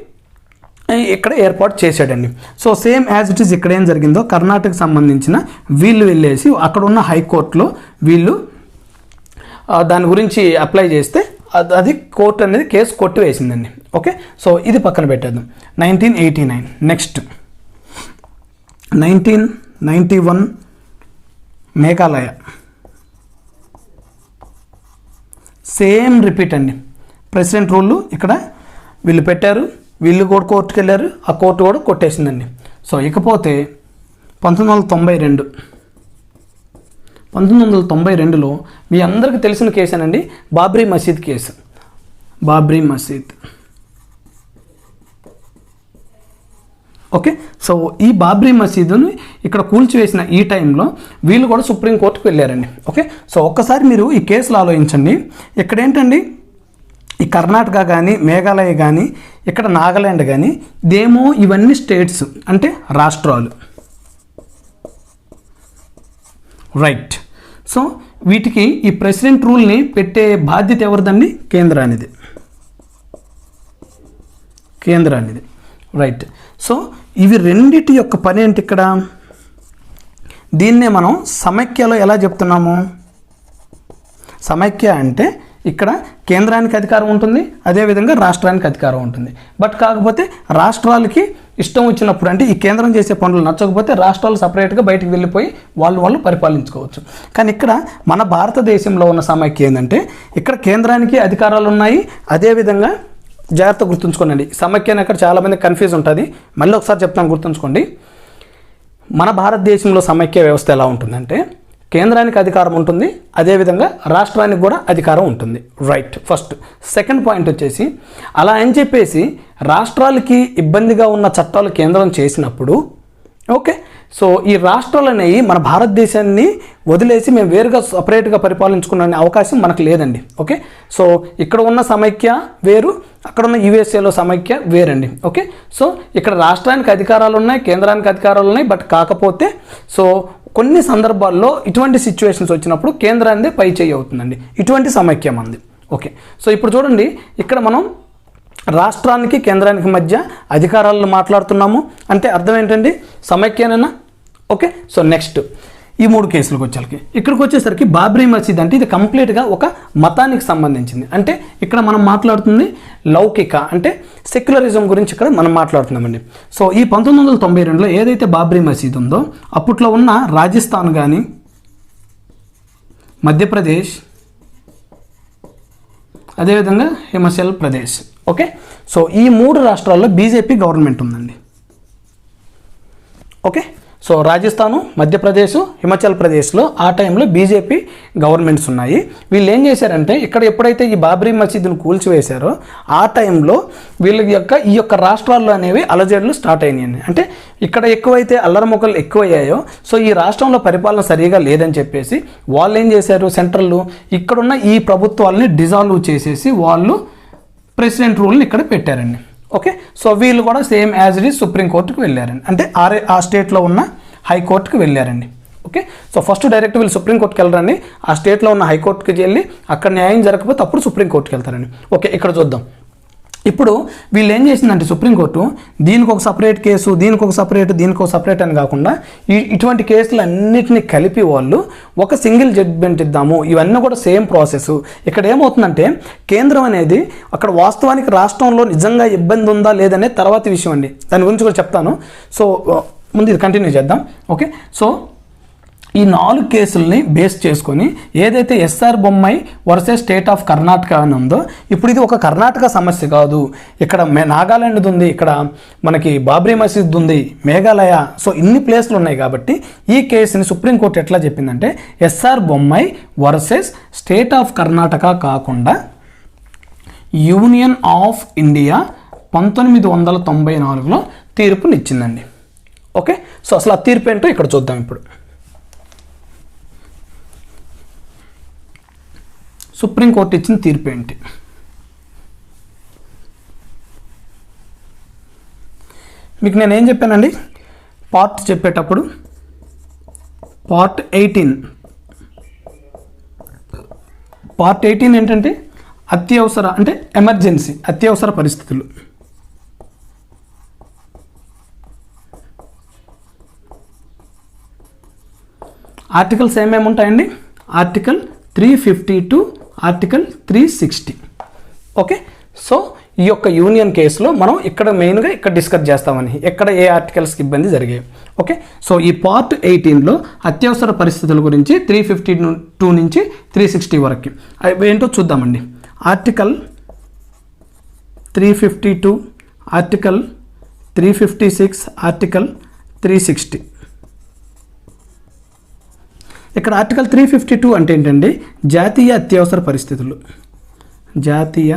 ఇక్కడ ఏర్పాటు చేశాడండి. So same as it is ఇక్కడ ఏం జరిగిందో కర్ణాటకకు సంబంధించిన వీళ్ళు వెళ్ళేసి అక్కడ ఉన్న హైకోర్టులో వీళ్ళు దాని గురించి అప్లై చేస్తే అది కోర్టు అనేది కేసు కొట్టివేసిందండి. ఓకే, సో ఇది పక్కన పెట్టేద్దాం. 1989 నెక్స్ట్ 1991 మేఘాలయ. సేమ్ రిపీట్ అండి. ప్రెసిడెంట్ రూల్ ఇక్కడ వీళ్ళు పెట్టారు, వీళ్ళు కూడా కోర్టుకు వెళ్ళారు, ఆ కోర్టు కూడా కొట్టేసిందండి. సో ఇకపోతే 1992లో మీ అందరికీ తెలిసిన కేసేనండి, బాబ్రీ మసీద్ కేసు. బాబ్రీ మసీద్. ఓకే, సో ఈ బాబ్రీ మసీదుని ఇక్కడ కూల్చివేసిన ఈ టైంలో వీళ్ళు కూడా సుప్రీంకోర్టుకు వెళ్ళారండి. ఓకే, సో ఒక్కసారి మీరు ఈ కేసులు ఆలోచించండి. ఇక్కడ ఏంటండి, ఈ కర్ణాటక కానీ మేఘాలయ కానీ ఇక్కడ నాగాలాండ్ కానీ ఇదేమో ఇవన్నీ స్టేట్స్ అంటే రాష్ట్రాలు, రైట్. సో వీటికి ఈ ప్రెసిడెంట్ రూల్ని పెట్టే బాధ్యత ఎవరిదండి? కేంద్రానిది, రైట్. సో ఇవి రెండిటి యొక్క పని ఏంటి ఇక్కడ? దీన్నే మనం సమైక్యలో ఎలా చెప్తున్నాము? సమైక్య అంటే ఇక్కడ కేంద్రానికి అధికారం ఉంటుంది, అదేవిధంగా రాష్ట్రానికి అధికారం ఉంటుంది. బట్ కాకపోతే రాష్ట్రాలకి ఇష్టం వచ్చినప్పుడు, అంటే ఈ కేంద్రం చేసే పనులు నచ్చకపోతే రాష్ట్రాలు సపరేట్గా బయటికి వెళ్ళిపోయి వాళ్ళు పరిపాలించుకోవచ్చు. కానీ ఇక్కడ మన భారతదేశంలో ఉన్న సమైక్య ఏంటంటే ఇక్కడ కేంద్రానికి అధికారాలు ఉన్నాయి, అదేవిధంగా జాగ్రత్త గుర్తుంచుకోండి. సమైక్య అని అక్కడ చాలామంది కన్ఫ్యూజ్ ఉంటుంది. మళ్ళీ ఒకసారి చెప్తాను, గుర్తుంచుకోండి. మన భారతదేశంలో సమైక్య వ్యవస్థ ఎలా ఉంటుందంటే కేంద్రానికి అధికారం ఉంటుంది, అదేవిధంగా రాష్ట్రానికి కూడా అధికారం ఉంటుంది. రైట్. ఫస్ట్. సెకండ్ పాయింట్ వచ్చేసి అలా అని చెప్పేసి రాష్ట్రాలకి ఇబ్బందిగా ఉన్న చట్టాలు కేంద్రం చేసినప్పుడు ఓకే, సో ఈ రాష్ట్రాలు అనేవి మన భారతదేశాన్ని వదిలేసి మేము వేరుగా సపరేట్గా పరిపాలించుకునే అవకాశం మనకు లేదండి. ఓకే, సో ఇక్కడ ఉన్న సమైక్య వేరు, అక్కడ ఉన్న యూఎస్ఏలో సమైక్య వేరండి. ఓకే, సో ఇక్కడ రాష్ట్రానికి అధికారాలు ఉన్నాయి, కేంద్రానికి అధికారాలు ఉన్నాయి. బట్ కాకపోతే సో కొన్ని సందర్భాల్లో ఇటువంటి సిచ్యువేషన్స్ వచ్చినప్పుడు కేంద్రాన్ని పై చేయి అవుతుందండి. ఇటువంటి సమైక్యం అంది. ఓకే, సో ఇప్పుడు చూడండి, ఇక్కడ మనం రాష్ట్రానికి కేంద్రానికి మధ్య అధికారాలను మాట్లాడుతున్నాము అంటే అర్థం ఏంటండి, సమైక్యనేనా. ఓకే, సో నెక్స్ట్ ఈ 3 కేసులకు వచ్చేసరికి ఇక్కడికి వచ్చేసరికి బాబ్రీ మసీద్ అంటే ఇది కంప్లీట్గా ఒక మతానికి సంబంధించింది. అంటే ఇక్కడ మనం మాట్లాడుతుంది లౌకిక అంటే సెక్యులరిజం గురించి ఇక్కడ మనం మాట్లాడుతున్నామండి. సో ఈ 1992లో ఏదైతే బాబ్రీ మసీద్ ఉందో అప్పట్లో ఉన్న రాజస్థాన్ కానీ మధ్యప్రదేశ్ అదేవిధంగా హిమాచల్ ప్రదేశ్. ఓకే, సో ఈ 3 రాష్ట్రాల్లో బీజేపీ గవర్నమెంట్ ఉందండి. ఓకే, సో రాజస్థాను, మధ్యప్రదేశ్, హిమాచల్ ప్రదేశ్లో ఆ టైంలో బీజేపీ గవర్నమెంట్స్ ఉన్నాయి. వీళ్ళు ఏం చేశారంటే ఇక్కడ ఎప్పుడైతే ఈ బాబ్రీ మసీదును కూల్చివేశారో ఆ టైంలో వీళ్ళ ఈ యొక్క రాష్ట్రాల్లో అనేవి అలజడులు స్టార్ట్ అయినాయి. అంటే ఇక్కడ ఎక్కువైతే అల్లరముక్కలు ఎక్కువయ్యాయో సో ఈ రాష్ట్రంలో పరిపాలన సరిగా లేదని చెప్పేసి వాళ్ళు ఏం చేశారు, సెంట్రల్ ఇక్కడున్న ఈ ప్రభుత్వాలని డిజాల్వ్ చేసేసి వాళ్ళు ప్రెసిడెంట్ రూల్ని ఇక్కడ పెట్టారండి. ఓకే, సో వీళ్ళు కూడా సేమ్ యాజ్ ఇట్ ఈజ్ సుప్రీంకోర్టుకి వెళ్ళారండి. అంటే ఆ స్టేట్లో ఉన్న హైకోర్టుకి వెళ్ళారండి. ఓకే, సో ఫస్ట్ డైరెక్ట్ వీళ్ళు సుప్రీంకోర్టుకి వెళ్ళరండి, ఆ స్టేట్లో ఉన్న హైకోర్టుకి వెళ్ళి అక్కడ న్యాయం జరగకపోతే అప్పుడు సుప్రీంకోర్టుకి వెళ్తారండి. ఓకే, ఇక్కడ చూద్దాం. ఇప్పుడు వీళ్ళు ఏం చేసిందంటే సుప్రీంకోర్టు దీనికి ఒక సపరేట్ కేసు, దీనికి ఒక సపరేట్, దీనికి ఒక సపరేట్ అని కాకుండా ఇటువంటి కేసులు అన్నిటినీ కలిపి వాళ్ళు ఒక సింగిల్ జడ్జ్మెంట్ ఇద్దాము, ఇవన్నీ కూడా సేమ్ ప్రాసెస్. ఇక్కడ ఏమవుతుందంటే కేంద్రం అనేది అక్కడ వాస్తవానికి రాష్ట్రంలో నిజంగా ఇబ్బంది ఉందా లేదనే తర్వాత విషయం అండి, దాని గురించి కూడా చెప్తాను. సో ముందు ఇది కంటిన్యూ చేద్దాం. ఓకే, సో ఈ 4 కేసుల్ని బేస్ చేసుకొని ఏదైతే SR Bommai versus state of Karnataka అని ఉందో ఇప్పుడు ఇది ఒక కర్ణాటక సమస్య కాదు, ఇక్కడ నాగాలాండ్ ఉంది, ఇక్కడ మనకి బాబ్రీ మసీద్ ఉంది, మేఘాలయ, సో ఇన్ని ప్లేస్లు ఉన్నాయి. కాబట్టి ఈ కేసుని సుప్రీంకోర్టు ఎట్లా చెప్పిందంటే SR Bommai versus state of Karnataka కాకుండా యూనియన్ ఆఫ్ ఇండియా 1994లో తీర్పునిచ్చిందండి. ఓకే, సో అసలు ఆ తీర్పు ఏంటో ఇక్కడ చూద్దాం. ఇప్పుడు సుప్రీంకోర్టు ఇచ్చిన తీర్పు ఏంటి, మీకు నేనేం చెప్పానండి పార్ట్ చెప్పేటప్పుడు, పార్ట్ 18 ఏంటంటే అత్యవసర అంటే ఎమర్జెన్సీ, అత్యవసర పరిస్థితులు. ఆర్టికల్స్ ఏమేమి ఉంటాయండి, article 350 to article 360. Okay, so ఈ యొక్క యూనియన్ కేసులో మనం ఇక్కడ మెయిన్గా ఇక్కడ డిస్కస్ చేస్తామని ఎక్కడ ఏ ఆర్టికల్స్కి ఇబ్బంది జరిగాయి. ఓకే, సో ఈ పార్ట్ 18లో అత్యవసర పరిస్థితుల గురించి 352 నుంచి 360 వరకు అవి ఏంటో చూద్దామండి. Article 352, article 356, article 360. ఇక్కడ ఆర్టికల్ 352 అంటే ఏంటండి, జాతీయ అత్యవసర పరిస్థితులు. జాతీయ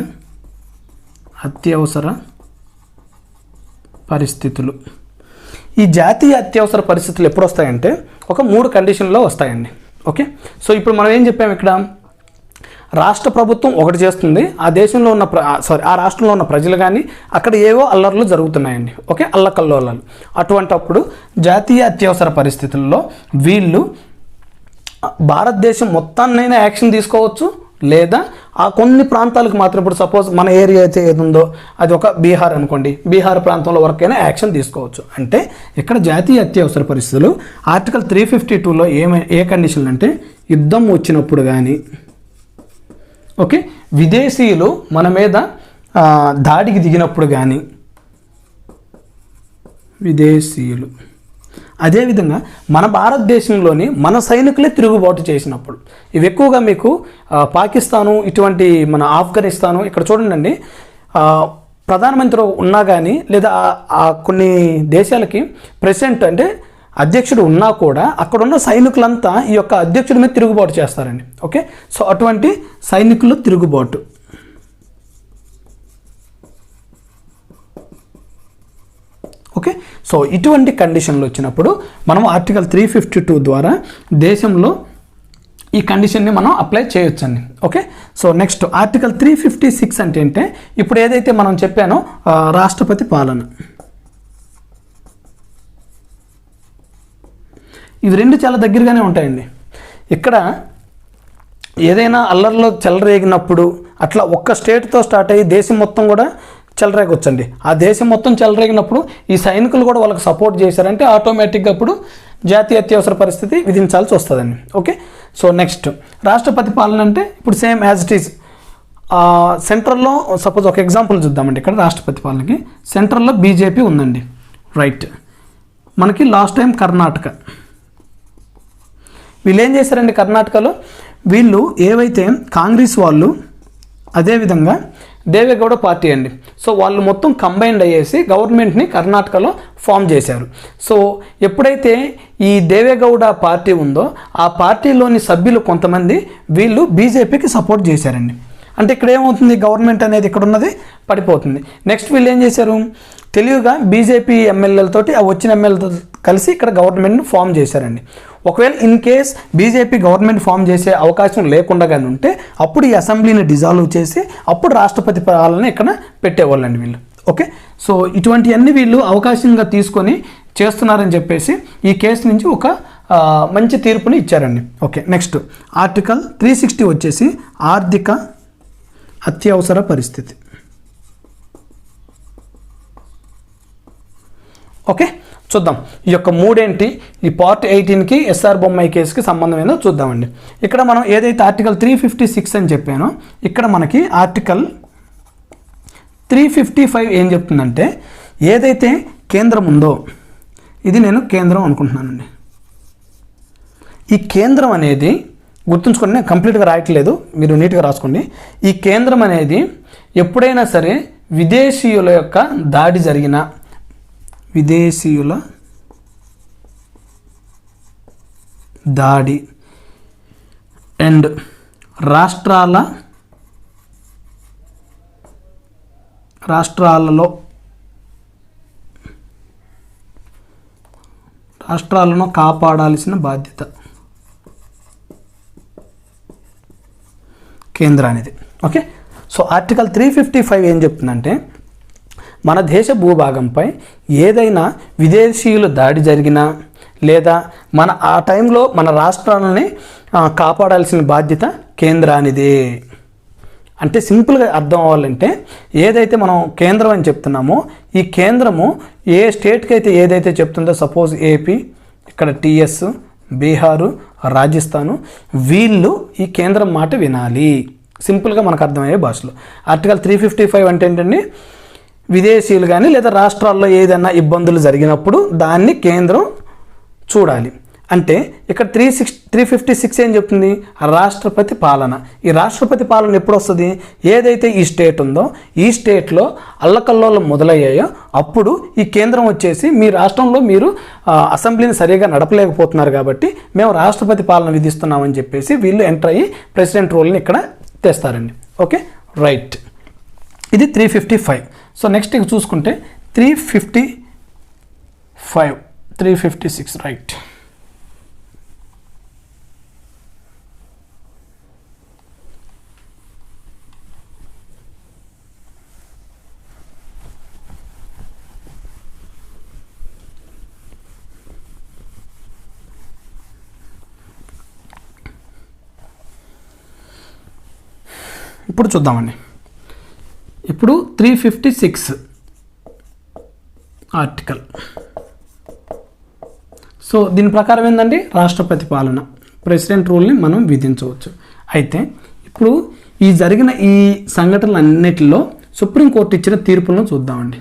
అత్యవసర పరిస్థితులు. ఈ జాతీయ అత్యవసర పరిస్థితులు ఎప్పుడు వస్తాయంటే ఒక 3 కండిషన్లో వస్తాయండి. ఓకే, సో ఇప్పుడు మనం ఏం చెప్పాము, ఇక్కడ రాష్ట్ర ప్రభుత్వం ఒకటి చేస్తుంది, ఆ దేశంలో ఉన్న ఆ రాష్ట్రంలో ఉన్న ప్రజలు కానీ అక్కడ ఏవో అల్లర్లు జరుగుతున్నాయండి. ఓకే, అల్లకల్లోలాలు. అటువంటప్పుడు జాతీయ అత్యవసర పరిస్థితుల్లో వీళ్ళు భారతదేశం మొత్తాన్నైనా యాక్షన్ తీసుకోవచ్చు, లేదా ఆ కొన్ని ప్రాంతాలకు మాత్రం, ఇప్పుడు సపోజ్ మన ఏరియా అయితే ఏది ఉందో అది ఒక బీహార్ అనుకోండి, బీహార్ ప్రాంతంలో వరకైనా యాక్షన్ తీసుకోవచ్చు. అంటే ఇక్కడ జాతీయ అత్యవసర పరిస్థితులు ఆర్టికల్ 352లో ఏ కండిషన్లు అంటే యుద్ధం వచ్చినప్పుడు కానీ, ఓకే, విదేశీయులు మన మీద దాడికి దిగినప్పుడు కానీ, విదేశీయులు అదేవిధంగా మన భారతదేశంలోని మన సైనికులే తిరుగుబాటు చేసినప్పుడు, ఇవి ఎక్కువగా మీకు పాకిస్తాను, ఇటువంటి మన ఆఫ్ఘనిస్తాను, ఇక్కడ చూడండి ప్రధానమంత్రి ఉన్నా కానీ లేదా ఆ కొన్ని దేశాలకి ప్రెసిడెంట్ అంటే అధ్యక్షుడు ఉన్నా కూడా అక్కడున్న సైనికులంతా ఈ యొక్క అధ్యక్షుడి మీద తిరుగుబాటు చేస్తారండి. ఓకే, సో అటువంటి సైనికులు తిరుగుబాటు. ఓకే, సో ఇటువంటి కండిషన్లు వచ్చినప్పుడు మనం ఆర్టికల్ 352 ద్వారా దేశంలో ఈ కండిషన్ని మనం అప్లై చేయొచ్చండి. ఓకే, సో నెక్స్ట్ ఆర్టికల్ 356 అంటే ఇప్పుడు ఏదైతే మనం చెప్పానో రాష్ట్రపతి పాలన. ఇవి రెండు చాలా దగ్గరగానే ఉంటాయండి. ఇక్కడ ఏదైనా అల్లర్లో చెలరేగినప్పుడు అట్లా ఒక్క స్టేట్తో స్టార్ట్ అయ్యి దేశం మొత్తం కూడా చెలరేగొచ్చండి. ఆ దేశం మొత్తం చెలరేగినప్పుడు ఈ సైనికులు కూడా వాళ్ళకి సపోర్ట్ చేశారంటే ఆటోమేటిక్గా అప్పుడు జాతీయ అత్యవసర పరిస్థితి విధించాల్సి వస్తుందండి. ఓకే, సో నెక్స్ట్ రాష్ట్రపతి పాలన అంటే ఇప్పుడు సేమ్ యాజ్ ఇట్ ఈజ్ సెంట్రల్లో సపోజ్ ఒక ఎగ్జాంపుల్ చూద్దామండి. ఇక్కడ రాష్ట్రపతి పాలనకి సెంట్రల్లో బీజేపీ ఉందండి, రైట్. మనకి లాస్ట్ టైం కర్ణాటక, వీళ్ళు ఏం చేశారండి కర్ణాటకలో, వీళ్ళు ఏవైతే కాంగ్రెస్ వాళ్ళు అదేవిధంగా దేవేగౌడ పార్టీ అండి, సో వాళ్ళు మొత్తం కంబైన్డ్ అయ్యేసి గవర్నమెంట్ని కర్ణాటకలో ఫామ్ చేశారు. సో ఎప్పుడైతే ఈ దేవేగౌడ పార్టీ ఉందో ఆ పార్టీలోని సభ్యులు కొంతమంది వీళ్ళు బీజేపీకి సపోర్ట్ చేశారండి. అంటే ఇక్కడ ఏమవుతుంది, గవర్నమెంట్ అనేది ఇక్కడ ఉన్నది పడిపోతుంది. నెక్స్ట్ వీళ్ళు ఏం చేశారు, తెలివిగా బీజేపీ ఎమ్మెల్యేలతోటి ఆ వచ్చిన ఎమ్మెల్యేలతో కలిసి ఇక్కడ గవర్నమెంట్ని ఫామ్ చేశారండి. ఒకవేళ in case BJP government form చేసే అవకాశం లేకుండా కానీ ఉంటే అప్పుడు ఈ అసెంబ్లీని డిజాల్వ్ చేసి అప్పుడు రాష్ట్రపతి పాలన ఇక్కడ పెట్టేవాళ్ళండి వీళ్ళు. ఓకే, సో ఇటువంటివన్నీ వీళ్ళు అవకాశంగా తీసుకొని చేస్తున్నారని చెప్పేసి ఈ కేసు నుంచి ఒక మంచి తీర్పుని ఇచ్చారండి. ఓకే, నెక్స్ట్ ఆర్టికల్ 360 వచ్చేసి ఆర్థిక అత్యవసర పరిస్థితి. ఓకే, చూద్దాం ఈ యొక్క మూడేంటి, ఈ పార్ట్ 18కి ఎస్ఆర్ బొమ్మాయి కేసుకి సంబంధం ఏందో చూద్దామండి. ఇక్కడ మనం ఏదైతే ఆర్టికల్ 356 అని చెప్పానో ఇక్కడ మనకి ఆర్టికల్ 355 ఏం చెప్తుందంటే ఏదైతే కేంద్రం ఉందో, ఇది నేను కేంద్రం అనుకుంటున్నానండి. ఈ కేంద్రం అనేది గుర్తుంచుకోండి, నేను కంప్లీట్గా రాయట్లేదు, మీరు నీట్గా రాసుకోండి. ఈ కేంద్రం అనేది ఎప్పుడైనా సరే విదేశీయుల యొక్క దాడి జరిగిన, విదేశీయుల దాడి అండ్ రాష్ట్రాలను కాపాడాల్సిన బాధ్యత కేంద్రానిది. ఓకే, సో ఆర్టికల్ 355 ఏం చెప్తుందంటే మన దేశ భూభాగంపై ఏదైనా విదేశీయులు దాడి జరిగినా లేదా మన ఆ టైంలో మన రాష్ట్రాలని కాపాడాల్సిన బాధ్యత కేంద్రానిదే. అంటే సింపుల్గా అర్థం అవ్వాలంటే ఏదైతే మనం కేంద్రం అని చెప్తున్నామో ఈ కేంద్రము ఏ స్టేట్కి అయితే ఏదైతే చెప్తుందో, సపోజ్ ఏపీ, ఇక్కడ టీఎస్, బీహారు, రాజస్థాను, వీళ్ళు ఈ కేంద్రం మాట వినాలి. సింపుల్గా మనకు అర్థమయ్యే భాషలో ఆర్టికల్ 355 అంటే ఏంటండి, విదేశీయులు కానీ లేదా రాష్ట్రాల్లో ఏదైనా ఇబ్బందులు జరిగినప్పుడు దాన్ని కేంద్రం చూడాలి. అంటే ఇక్కడ 356 ఏం చెప్తుంది, రాష్ట్రపతి పాలన. ఈ రాష్ట్రపతి పాలన ఎప్పుడు వస్తుంది, ఏదైతే ఈ స్టేట్ ఉందో ఈ స్టేట్లో అల్లకల్లోలం మొదలయ్యాయో అప్పుడు ఈ కేంద్రం వచ్చేసి మీ రాష్ట్రంలో మీరు అసెంబ్లీని సరిగా నడపలేకపోతున్నారు కాబట్టి మేము రాష్ట్రపతి పాలన విధిస్తున్నామని చెప్పేసి వీళ్ళు ఎంటర్ అయ్యి ప్రెసిడెంట్ రోల్ని ఇక్కడ తెస్తారండి. Okay, right. ఇది 355. సో నెక్స్ట్ ఇక చూసుకుంటే 356 రైట్. ఇప్పుడు చూద్దామండి. ఇప్పుడు 356 ఆర్టికల్. సో దీని ప్రకారం ఏంటండి, రాష్ట్రపతి పాలన, ప్రెసిడెంట్ రూల్ని మనం విధించవచ్చు. అయితే ఇప్పుడు ఈ జరిగిన ఈ సంఘటనలన్నిటిలో సుప్రీంకోర్టు ఇచ్చిన తీర్పులను చూద్దామండి.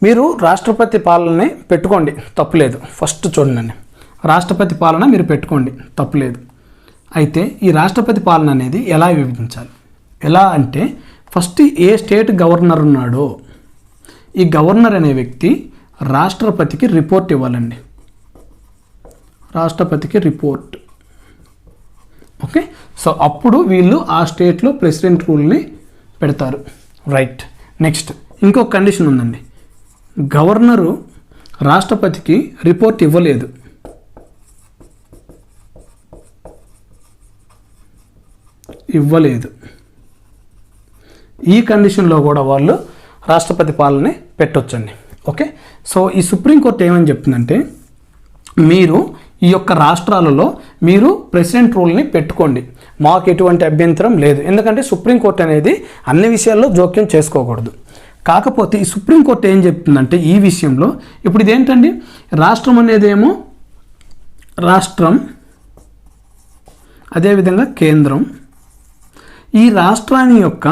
మీరు రాష్ట్రపతి పాలనని పెట్టుకోండి, తప్పులేదు. ఫస్ట్ చూడండి, రాష్ట్రపతి పాలన మీరు పెట్టుకోండి, తప్పులేదు. అయితే ఈ రాష్ట్రపతి పాలన అనేది ఎలా విభజించాలి, ఎలా అంటే ఫస్ట్ ఏ స్టేట్ గవర్నర్ ఉన్నాడో ఈ గవర్నర్ అనే వ్యక్తి రాష్ట్రపతికి రిపోర్ట్ ఇవ్వాలండి. రాష్ట్రపతికి రిపోర్ట్. ఓకే, సో అప్పుడు వీళ్ళు ఆ స్టేట్లో ప్రెసిడెంట్ రూల్ని పెడతారు. రైట్. నెక్స్ట్ ఇంకొక కండిషన్ ఉందండి. గవర్నరు రాష్ట్రపతికి రిపోర్ట్ ఇవ్వలేదు, ఈ కండిషన్లో కూడా వాళ్ళు రాష్ట్రపతి పాలనని పెట్టొచ్చండి. ఓకే, సో ఈ సుప్రీంకోర్టు ఏమని చెప్తుందంటే మీరు ఈ యొక్క రాష్ట్రాలలో మీరు ప్రెసిడెంట్ రూల్ని పెట్టుకోండి, మాకు ఎటువంటి అభ్యంతరం లేదు. ఎందుకంటే సుప్రీంకోర్టు అనేది అన్ని విషయాల్లో జోక్యం చేసుకోకూడదు. కాకపోతే ఈ సుప్రీంకోర్టు ఏం చెప్తుందంటే ఈ విషయంలో ఇప్పుడు ఇదేంటండి, రాష్ట్రం అనేదేమో రాష్ట్రం, అదేవిధంగా కేంద్రం. ఈ రాష్ట్రాన్ని యొక్క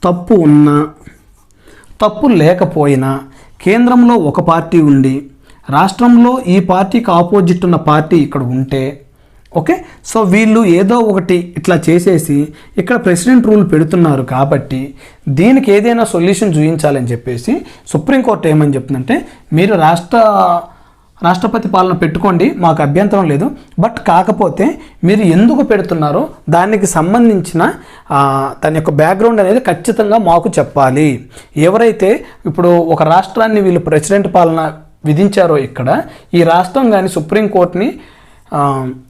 తప్పు ఉన్నా తప్పు లేకపోయినా కేంద్రంలో ఒక పార్టీ ఉండి రాష్ట్రంలో ఈ పార్టీకి ఆపోజిట్ ఉన్న పార్టీ ఇక్కడ ఉంటే ఓకే, సో వీళ్ళు ఏదో ఒకటి ఇట్లా చేసేసి ఇక్కడ ప్రెసిడెంట్ రూల్ పెడుతున్నారు కాబట్టి దీనికి ఏదైనా సొల్యూషన్ చూపించాలని చెప్పేసి సుప్రీంకోర్టు ఏమని చెప్తుందంటే మీరు రాష్ట్రపతి పాలన పెట్టుకోండి, మాకు అభ్యంతరం లేదు. బట్ కాకపోతే మీరు ఎందుకు పెడుతున్నారో దానికి సంబంధించిన దాని యొక్క బ్యాక్గ్రౌండ్ అనేది ఖచ్చితంగా మాకు చెప్పాలి. ఎవరైతే ఇప్పుడు ఒక రాష్ట్రాన్ని వీళ్ళు ప్రెసిడెంట్ పాలన విధించారో ఇక్కడ ఈ రాష్ట్రం కానీ సుప్రీంకోర్టుని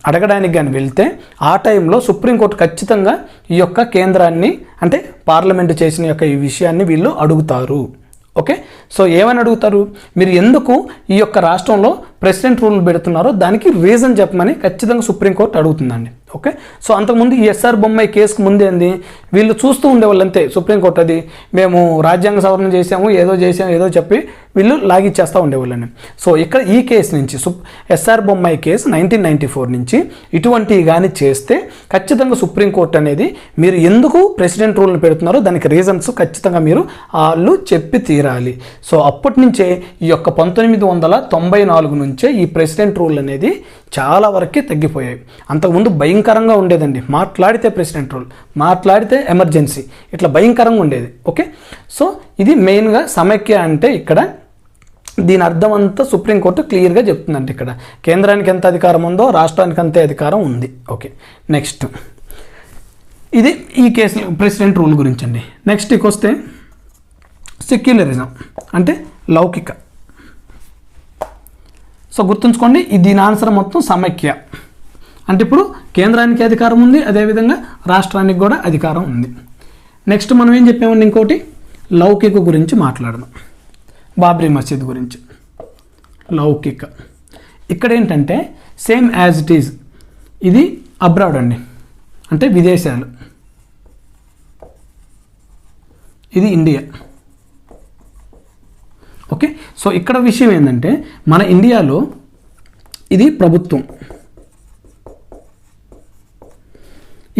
అడగడానికి కానీ వెళ్తే ఆ టైంలో సుప్రీంకోర్టు ఖచ్చితంగా ఈ యొక్క కేంద్రాన్ని అంటే పార్లమెంటు చేసిన యొక్క ఈ విషయాన్ని వీళ్ళు అడుగుతారు. ఓకే, సో ఏమని అడుగుతారు, మీరు ఎందుకు ఈ యొక్క రాష్ట్రంలో ప్రెసిడెంట్ రూల్ పెడుతున్నారో దానికి రీజన్ చెప్పమని ఖచ్చితంగా సుప్రీంకోర్టు అడుగుతుందండి. ఓకే, సో అంతకుముందు ఈ ఎస్ఆర్ బొమ్మాయి కేసుకు ముందేంది వీళ్ళు చూస్తూ ఉండేవాళ్ళు అంతే. సుప్రీంకోర్టు అది మేము రాజ్యాంగ సవరణ చేసాము ఏదో చెప్పి వీళ్ళు లాగిచ్చేస్తూ ఉండేవాళ్ళని. సో ఇక్కడ ఈ కేసు నుంచి ఎస్ఆర్ బొమ్మాయి కేసు 1994 నుంచి ఇటువంటివి కానీ చేస్తే ఖచ్చితంగా సుప్రీంకోర్టు అనేది మీరు ఎందుకు ప్రెసిడెంట్ రూల్ని పెడుతున్నారో దానికి రీజన్స్ ఖచ్చితంగా మీరు వాళ్ళు చెప్పి తీరాలి. సో అప్పటి నుంచే ఈ యొక్క 1994 నుంచే ఈ ప్రెసిడెంట్ రూల్ అనేది చాలా వరకే తగ్గిపోయాయి. అంతకుముందు భయంకరంగా ఉండేదండి, మాట్లాడితే ప్రెసిడెంట్ రూల్, మాట్లాడితే ఎమర్జెన్సీ, ఇట్లా భయంకరంగా ఉండేది. ఓకే, సో ఇది మెయిన్గా సమైక్య అంటే ఇక్కడ దీని అర్థం అంతా సుప్రీంకోర్టు క్లియర్గా చెప్తుందంటే ఇక్కడ కేంద్రానికి ఎంత అధికారం ఉందో రాష్ట్రానికి అంతే అధికారం ఉంది. ఓకే, నెక్స్ట్ ఇది ఈ కేసు ప్రెసిడెంట్ రూల్ గురించి అండి. నెక్స్ట్ ఇక వస్తే సెక్యులరిజం అంటే లౌకిక. సో గుర్తుంచుకోండి దీని ఆన్సర్ మొత్తం సమైక్య అంటే ఇప్పుడు కేంద్రానికి అధికారం ఉంది, అదేవిధంగా రాష్ట్రానికి కూడా అధికారం ఉంది. నెక్స్ట్ మనం ఏం చెప్పామండి, ఇంకోటి లౌకిక గురించి మాట్లాడదాం. బాబ్రీ మసీద్ గురించి లౌకిక. ఇక్కడ ఏంటంటే సేమ్ యాజ్ ఇట్ ఈజ్, ఇది అబ్రాడ్ అండి అంటే విదేశాలు, ఇది ఇండియా. ఓకే, సో ఇక్కడ విషయం ఏంటంటే మన ఇండియాలో ఇది ప్రభుత్వం,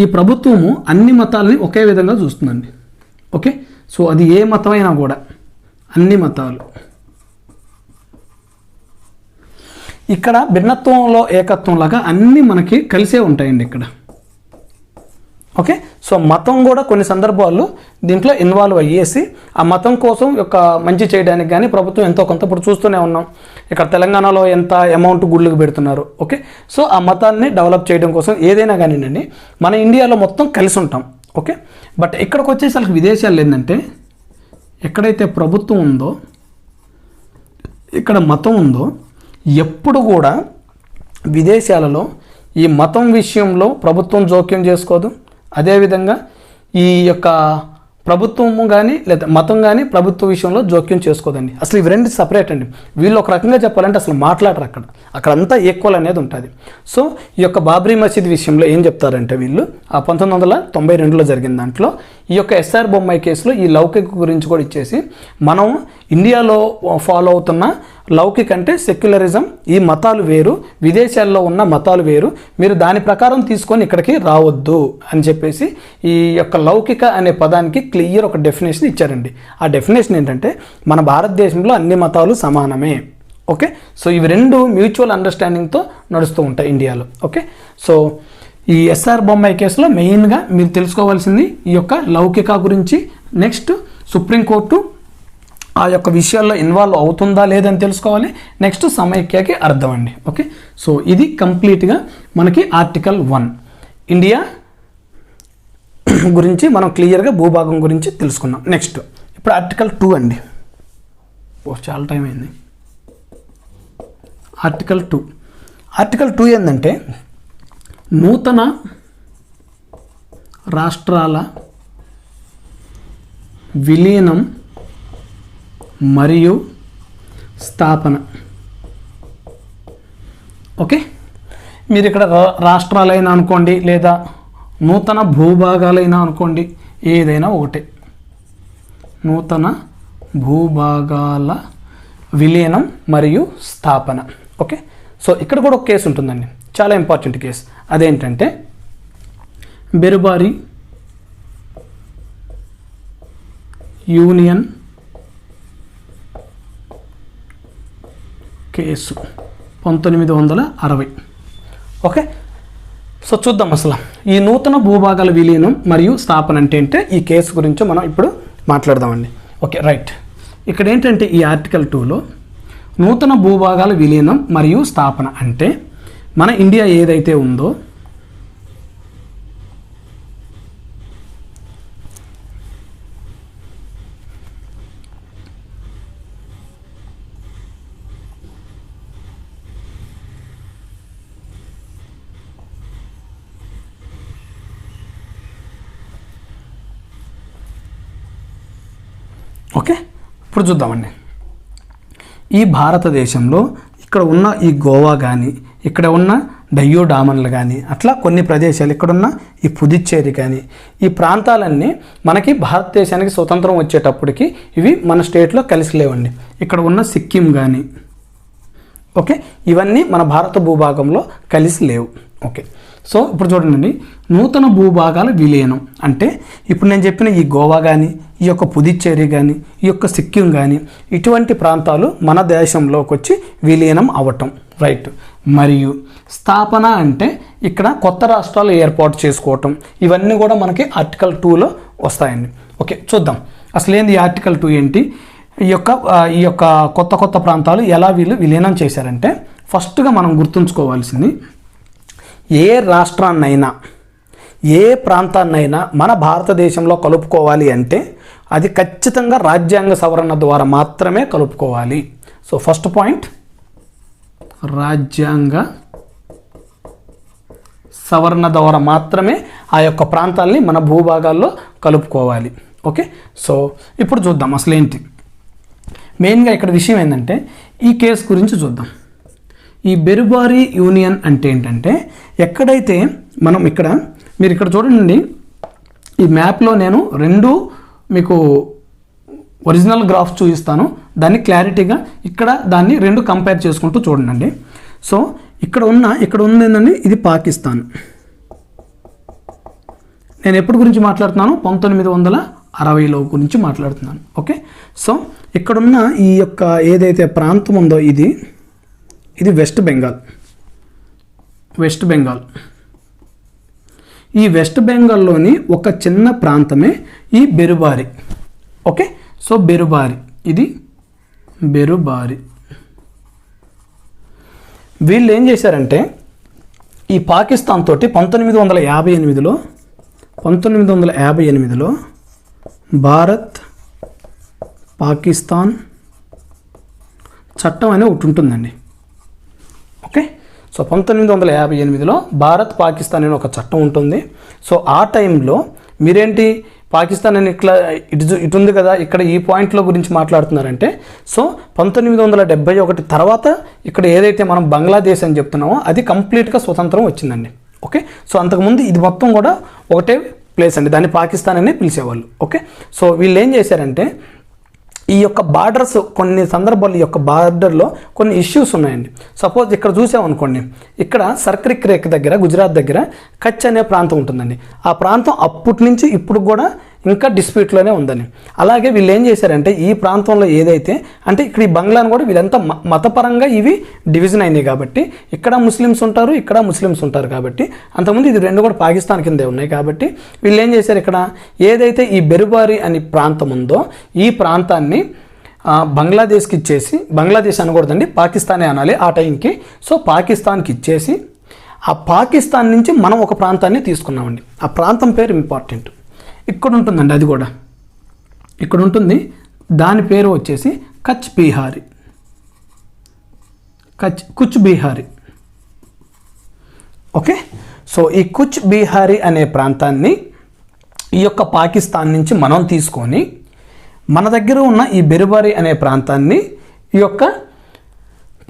ఈ ప్రభుత్వము అన్ని మతాలని ఒకే విధంగా చూస్తుందండి. ఓకే, సో అది ఏ మతమైనా కూడా అన్ని మతాలు ఇక్కడ భిన్నత్వంలో ఏకత్వం లాగా అన్నీ మనకి కలిసే ఉంటాయండి ఇక్కడ. ఓకే, సో మతం కూడా కొన్ని సందర్భాల్లో దీంట్లో ఇన్వాల్వ్ అయ్యేసి ఆ మతం కోసం యొక్క మంచి చేయడానికి కానీ ప్రభుత్వం ఎంతో కొంత ఇప్పుడు చూస్తూనే ఉన్నాం. ఇక్కడ తెలంగాణలో ఎంత అమౌంట్ గుళ్ళకు పెడుతున్నారు. ఓకే, సో ఆ మతాన్ని డెవలప్ చేయడం కోసం ఏదైనా కానివ్వండి మన ఇండియాలో మొత్తం కలిసి ఉంటాం. ఓకే, బట్ ఇక్కడికి వచ్చేసరికి విదేశాలు ఏంటంటే ఎక్కడైతే ప్రభుత్వం ఉందో ఇక్కడ మతం ఉందో ఎప్పుడు కూడా విదేశాలలో ఈ మతం విషయంలో ప్రభుత్వం జోక్యం చేసుకోదు. అదేవిధంగా ఈ యొక్క ప్రభుత్వము కానీ లేదా మతం కానీ ప్రభుత్వ విషయంలో జోక్యం చేసుకోదండి. అసలు ఇవి రెండు సపరేట్ అండి. వీళ్ళు ఒక రకంగా చెప్పాలంటే అసలు మాట్లాడరు, అక్కడంతా ఈక్వల్ అనేది ఉంటుంది. సో ఈ యొక్క బాబ్రీ మసీద్ విషయంలో ఏం చెప్తారంటే వీళ్ళు ఆ 1992లో జరిగిన దాంట్లో ఈ యొక్క ఎస్ఆర్ బొమ్మాయి కేసులో ఈ లౌకిక గురించి కూడా ఇచ్చేసి మనం ఇండియాలో ఫాలో అవుతున్న లౌకిక అంటే సెక్యులరిజం, ఈ మతాలు వేరు, విదేశాల్లో ఉన్న మతాలు వేరు, మీరు దాని ప్రకారం తీసుకొని ఇక్కడికి రావద్దు అని చెప్పేసి ఈ యొక్క లౌకిక అనే పదానికి క్లియర్ ఒక డెఫినేషన్ ఇచ్చారండి. ఆ డెఫినేషన్ ఏంటంటే మన భారతదేశంలో అన్ని మతాలు సమానమే. ఓకే, సో ఇవి రెండు మ్యూచువల్ అండర్స్టాండింగ్తో నడుస్తూ ఉంటాయి ఇండియాలో. ఓకే, సో ఈ ఎస్ఆర్ బొమ్మాయి కేసులో మెయిన్గా మీరు తెలుసుకోవాల్సింది ఈ యొక్క లౌకిక గురించి, నెక్స్ట్ సుప్రీంకోర్టు ఆ యొక్క విషయాల్లో ఇన్వాల్వ్ అవుతుందా లేదని తెలుసుకోవాలి. నెక్స్ట్ సమైక్యకి అర్థం అండి. ఓకే, సో ఇది కంప్లీట్గా మనకి ఆర్టికల్ 1 ఇండియా గురించి మనం క్లియర్గా భూభాగం గురించి తెలుసుకున్నాం. నెక్స్ట్ ఇప్పుడు ఆర్టికల్ 2 అండి. చాలా టైం అయింది. ఆర్టికల్ 2 ఏంటంటే నూతన రాష్ట్రాల విలీనం మరియు స్థాపన. ఓకే, మీరు ఇక్కడ రాష్ట్రాలైనా అనుకోండి లేదా నూతన భూభాగాలైనా అనుకోండి, ఏదైనా ఒకటే. నూతన భూభాగాల విలీనం మరియు స్థాపన. ఓకే, సో ఇక్కడ కూడా ఒక కేసు ఉంటుందండి, చాలా ఇంపార్టెంట్ కేసు. అదేంటంటే బెరుబారి యూనియన్ కేసు 1960. ఓకే, సో చూద్దాం అసలు ఈ నూతన భూభాగాల విలీనం మరియు స్థాపన అంటే ఈ కేసు గురించి మనం ఇప్పుడు మాట్లాడదామండి. Okay, right. ఇక్కడ ఏంటంటే ఈ ఆర్టికల్ 2లో నూతన భూభాగాల విలీనం మరియు స్థాపన అంటే మన ఇండియా ఏదైతే ఉందో ఓకే, ఇప్పుడు చూద్దామండి. ఈ భారతదేశంలో ఇక్కడ ఉన్న ఈ గోవా కానీ, ఇక్కడ ఉన్న డయ్యూ డామన్లు కానీ, అట్లా కొన్ని ప్రదేశాలు, ఇక్కడున్న ఈ పుదుచ్చేరి కానీ, ఈ ప్రాంతాలన్నీ మనకి భారతదేశానికి స్వతంత్రం వచ్చేటప్పటికి ఇవి మన స్టేట్లో కలిసి లేవండి. ఇక్కడ ఉన్న సిక్కిం కానీ, ఓకే, ఇవన్నీ మన భారత భూభాగంలో కలిసి లేవు. ఓకే, సో ఇప్పుడు చూడండి, నూతన భూభాగాల విలీనం అంటే ఇప్పుడు నేను చెప్పిన ఈ గోవా కానీ, ఈ యొక్క పుదుచ్చేరి కానీ, ఈ యొక్క సిక్కిం కానీ, ఇటువంటి ప్రాంతాలు మన దేశంలోకి వచ్చి విలీనం అవ్వటం. రైట్. మరియు స్థాపన అంటే ఇక్కడ కొత్త రాష్ట్రాలు ఏర్పాటు చేసుకోవటం. ఇవన్నీ కూడా మనకి ఆర్టికల్ 2లో వస్తాయండి. ఓకే, చూద్దాం అసలు ఏంది ఆర్టికల్ 2 ఏంటి, ఈ యొక్క కొత్త ప్రాంతాలు ఎలా వీళ్ళు విలీనం చేశారంటే, ఫస్ట్గా మనం గుర్తుంచుకోవాల్సింది, ఏ రాష్ట్రాన్నైనా ఏ ప్రాంతాన్నైనా మన భారతదేశంలో కలుపుకోవాలి అంటే అది ఖచ్చితంగా రాజ్యాంగ సవరణ ద్వారా మాత్రమే కలుపుకోవాలి. సో ఫస్ట్ పాయింట్, రాజ్యాంగ సవరణ ద్వారా మాత్రమే ఆ యొక్క ప్రాంతాలని మన భూభాగాల్లో కలుపుకోవాలి. ఓకే, సో ఇప్పుడు చూద్దాం అసలు ఏంటి మెయిన్గా ఇక్కడ విషయం ఏంటంటే ఈ కేసు గురించి చూద్దాం. ఈ బెరుబారి యూనియన్ అంటే ఏంటంటే, ఎక్కడైతే మనం మీరు ఇక్కడ చూడండి, ఈ మ్యాప్లో నేను రెండు మీకు ఒరిజినల్ గ్రాఫ్ చూపిస్తాను, దాన్ని క్లారిటీగా దాన్ని రెండు కంపేర్ చేసుకుంటూ చూడండి. సో ఇక్కడ ఉంది ఏంటండి, ఇది పాకిస్తాన్. నేను ఎప్పటి గురించి మాట్లాడుతున్నాను, 1960లో గురించి మాట్లాడుతున్నాను. ఓకే, సో ఇక్కడున్న ఈ యొక్క ఏదైతే ప్రాంతం ఉందో ఇది వెస్ట్ బెంగాల్. ఈ వెస్ట్ బెంగాల్లోని ఒక చిన్న ప్రాంతమే ఈ బెరుబారి. ఓకే, సో బెరుబారి, ఇది బెరుబారి. వీళ్ళు ఏం చేశారంటే ఈ పాకిస్తాన్ తోటి 1958లో భారత్ పాకిస్తాన్ చట్టం అనే ఒకటి ఉంటుందండి. ఓకే, సో 1958లో భారత్ పాకిస్తాన్ అనే ఒక చట్టం ఉంటుంది. సో ఆ టైంలో మీరేంటి పాకిస్తాన్ అని ఇటు ఉంది కదా, ఇక్కడ ఈ పాయింట్లో గురించి మాట్లాడుతున్నారంటే, సో 1971 తర్వాత ఇక్కడ ఏదైతే మనం బంగ్లాదేశ్ అని చెప్తున్నామో అది కంప్లీట్గా స్వతంత్రం వచ్చిందండి. ఓకే, సో అంతకుముందు ఇది మొత్తం కూడా ఒకటే ప్లేస్ అండి, దాన్ని పాకిస్తాన్ అనే పిలిచేవాళ్ళు. ఓకే, సో వీళ్ళు ఏం చేశారంటే ఈ యొక్క బార్డర్స్, కొన్ని సందర్భాల్లో ఈ యొక్క బార్డర్లో కొన్ని ఇష్యూస్ ఉన్నాయండి. సపోజ్ ఇక్కడ చూసామనుకోండి, ఇక్కడ సర్క్రిక్ రేక్ దగ్గర, గుజరాత్ దగ్గర కచ్ అనే ప్రాంతం ఉంటుందండి. ఆ ప్రాంతం అప్పటి నుంచి ఇప్పుడు కూడా ఇంకా డిస్ప్యూట్లోనే ఉందని. అలాగే వీళ్ళు ఏం చేశారంటే ఈ ప్రాంతంలో ఏదైతే అంటే ఇక్కడ ఈ బంగ్లాను కూడా వీళ్ళంతా మతపరంగా ఇవి డివిజన్ అయినాయి కాబట్టి ఇక్కడ ముస్లిమ్స్ ఉంటారు, ఇక్కడ ముస్లిమ్స్ ఉంటారు కాబట్టి అంతకుముందు ఇది రెండు కూడా పాకిస్తాన్ కిందే ఉన్నాయి కాబట్టి వీళ్ళు ఏం చేశారు ఇక్కడ ఏదైతే ఈ బెరుబారి అనే ప్రాంతం ఉందో ఈ ప్రాంతాన్ని బంగ్లాదేశ్కి ఇచ్చేసి, బంగ్లాదేశ్ అనకూడదండి పాకిస్తానే అనాలి ఆ టైంకి. సో పాకిస్తాన్కి ఇచ్చేసి ఆ పాకిస్తాన్ నుంచి మనం ఒక ప్రాంతాన్ని తీసుకున్నామండి. ఆ ప్రాంతం పేరు ఇంపార్టెంట్, ఇక్కడ ఉంటుందండి, అది కూడా ఇక్కడ ఉంటుంది. దాని పేరు వచ్చేసి కచ్ బీహారీ, కుచ్ బీహారీ. ఓకే, సో ఈ కుచ్ బీహారీ అనే ప్రాంతాన్ని ఈ యొక్క పాకిస్తాన్ నుంచి మనం తీసుకొని మన దగ్గర ఉన్న ఈ బెరుబారి అనే ప్రాంతాన్ని ఈ యొక్క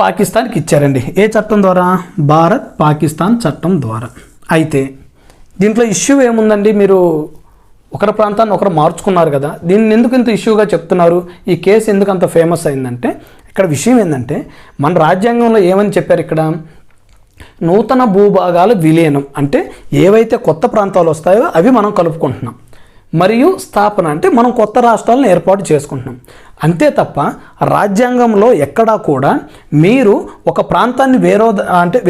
పాకిస్తాన్కి ఇచ్చారండి. ఏ చట్టం ద్వారా? భారత్ పాకిస్తాన్ చట్టం ద్వారా. అయితే దీంట్లో ఇష్యూ ఏముందండి? మీరు ఒకరి ప్రాంతాన్ని ఒకరు మార్చుకున్నారు కదా, దీన్ని ఎందుకు ఇంత ఇష్యూగా చెప్తున్నారు? ఈ కేసు ఎందుకు అంత ఫేమస్ అయిందంటే ఇక్కడ విషయం ఏంటంటే మన రాజ్యాంగంలో ఏమని చెప్పారు ఇక్కడ? నూతన భూభాగాల విలీనం అంటే ఏవైతే కొత్త ప్రాంతాలు వస్తాయో అవి మనం కలుపుకుంటున్నాం, మరియు స్థాపన అంటే మనం కొత్త రాష్ట్రాలను ఏర్పాటు చేసుకుంటున్నాం. అంతే తప్ప రాజ్యాంగంలో ఎక్కడా కూడా మీరు ఒక ప్రాంతాన్ని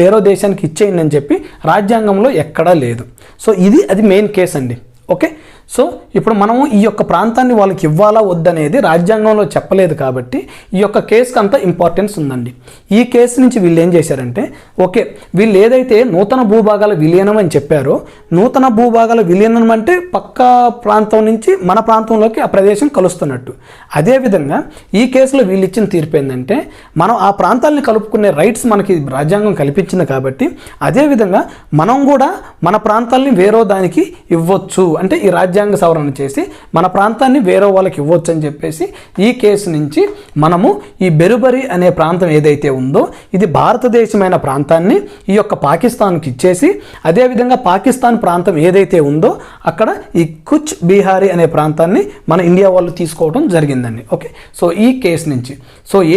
వేరే దేశానికి ఇచ్చేయండి అని చెప్పి రాజ్యాంగంలో ఎక్కడా లేదు. సో అది మెయిన్ కేసు అండి. ఓకే, సో ఇప్పుడు మనము ఈ యొక్క ప్రాంతాన్ని వాళ్ళకి ఇవ్వాలా వద్దనేది రాజ్యాంగంలో చెప్పలేదు కాబట్టి ఈ యొక్క కేసుకి అంత ఇంపార్టెన్స్ ఉందండి. ఈ కేసు నుంచి వీళ్ళు ఏం చేశారంటే ఓకే, వీళ్ళు ఏదైతే నూతన భూభాగాల విలీనం అని చెప్పారో, నూతన భూభాగాల విలీనం అంటే పక్క ప్రాంతం నుంచి మన ప్రాంతంలోకి ఆ ప్రదేశం కలుస్తున్నట్టు. అదేవిధంగా ఈ కేసులో వీళ్ళు ఇచ్చిన తీర్పు ఏంటంటే మనం ఆ ప్రాంతాలని కలుపుకునే రైట్స్ మనకి రాజ్యాంగం కల్పించింది కాబట్టి అదేవిధంగా మనం కూడా మన ప్రాంతాలని వేరే దానికి ఇవ్వచ్చు, అంటే ఈ రాజ్యాంగ సవరణ చేసి మన ప్రాంతాన్ని వేరే వాళ్ళకి ఇవ్వచ్చు అని చెప్పేసి ఈ కేసు నుంచి మనము ఈ బెరుబరి అనే ప్రాంతం ఏదైతే ఉందో ఇది భారతదేశమైన ప్రాంతాన్ని ఈ యొక్క పాకిస్తాన్కి ఇచ్చేసి అదేవిధంగా పాకిస్తాన్ ప్రాంతం ఏదైతే ఉందో అక్కడ ఈ కుచ్ బీహారీ అనే ప్రాంతాన్ని మన ఇండియా వాళ్ళు తీసుకోవడం జరిగిందండి. ఓకే, సో ఈ కేసు నుంచి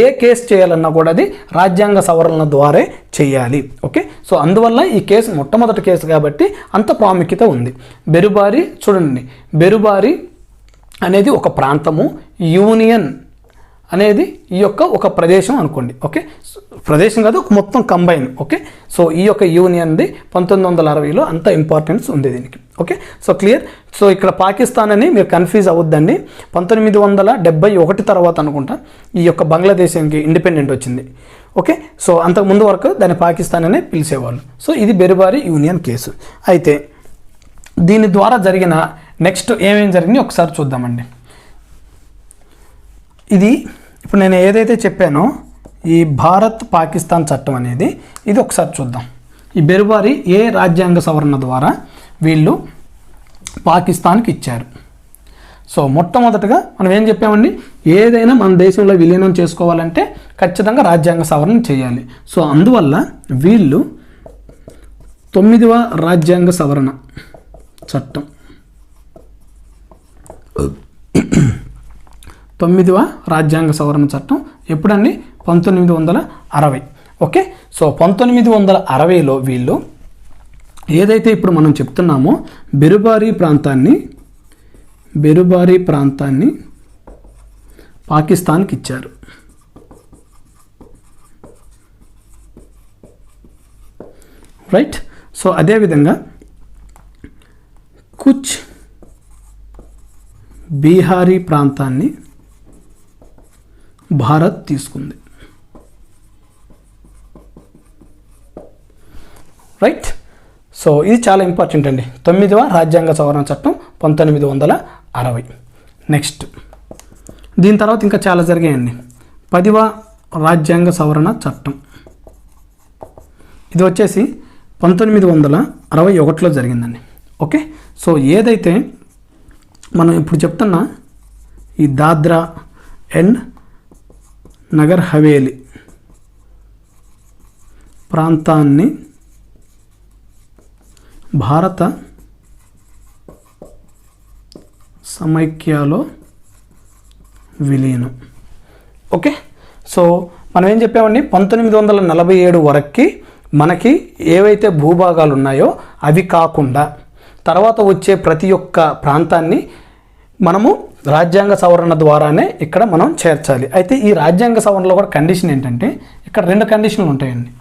ఏ కేసు చేయాలన్నా కూడా అది రాజ్యాంగ సవరణ ద్వారా చేయాలి. ఓకే, సో అందువల్ల ఈ కేసు మొట్టమొదటి కేసు కాబట్టి అంత ప్రాముఖ్యత ఉంది. బెరుబారి చూడండి, బెరుబారి అనేది ఒక ప్రాంతము, యూనియన్ అనేది ఈ యొక్క ఒక ప్రదేశం అనుకోండి. ఓకే, ప్రదేశం కాదు మొత్తం కంబైన్. ఓకే, సో ఈ యొక్క యూనియన్ది 1960లో అంత ఇంపార్టెన్స్ ఉంది దీనికి. Okay, so clear. సో ఇక్కడ పాకిస్తాన్ అని మీరు కన్ఫ్యూజ్ అవ్వద్దండి. 1971 తర్వాత అనుకుంటా ఈ యొక్క బంగ్లాదేశ్కి ఇండిపెండెంట్ వచ్చింది. ఓకే, సో అంతకుముందు వరకు దాన్ని పాకిస్తాన్ అనే పిలిచేవాళ్ళు. సో ఇది బెరుబారి యూనియన్ కేసు. అయితే దీని ద్వారా జరిగిన నెక్స్ట్ ఏమేమి జరిగింది ఒకసారి చూద్దామండి. ఇది ఇప్పుడు నేను ఏదైతే చెప్పానో ఈ భారత్ పాకిస్తాన్ చట్టం అనేది ఇది ఒకసారి చూద్దాం. ఈ బెరుబారి ఏ రాజ్యాంగ సవరణ ద్వారా వీళ్ళు పాకిస్తాన్కి ఇచ్చారు? సో మొట్టమొదటగా మనం ఏం చెప్పామండి, ఏదైనా మన దేశంలో విలీనం చేసుకోవాలంటే ఖచ్చితంగా రాజ్యాంగ సవరణ చేయాలి. సో అందువల్ల వీళ్ళు 9వ రాజ్యాంగ సవరణ చట్టం 9వ రాజ్యాంగ సవరణ చట్టం ఎప్పుడండి? 1960. ఓకే, సో 1960లో వీళ్ళు ఏదైతే ఇప్పుడు మనం చెప్తున్నామో బెరుబారి ప్రాంతాన్ని పాకిస్తాన్కి ఇచ్చారు. రైట్, సో అదేవిధంగా కుచ్ బీహారీ ప్రాంతాన్ని భారత్ తీసుకుంది. రైట్, సో ఇది చాలా ఇంపార్టెంట్ అండి. 9వ రాజ్యాంగ సవరణ చట్టం 1960. నెక్స్ట్ దీని తర్వాత ఇంకా చాలా జరిగాయండి. 10వ రాజ్యాంగ సవరణ చట్టం ఇది వచ్చేసి 1961లో జరిగిందండి. ఓకే, సో ఏదైతే మనం ఇప్పుడు చెప్తున్న ఈ దాద్రా అండ్ నగర్ హవేలీ ప్రాంతాన్ని భారత సమైక్యలో విలీనం. ఓకే, సో మనం ఏం చెప్పామండి, 1947 వరకు మనకి ఏవైతే భూభాగాలు ఉన్నాయో అవి కాకుండా తర్వాత వచ్చే ప్రతి ఒక్క ప్రాంతాన్ని మనము రాజ్యాంగ సవరణ ద్వారానే ఇక్కడ మనం చేర్చాలి. అయితే ఈ రాజ్యాంగ సవరణలో కూడా కండిషన్ ఏంటంటే ఇక్కడ 2 కండిషన్లు ఉంటాయండి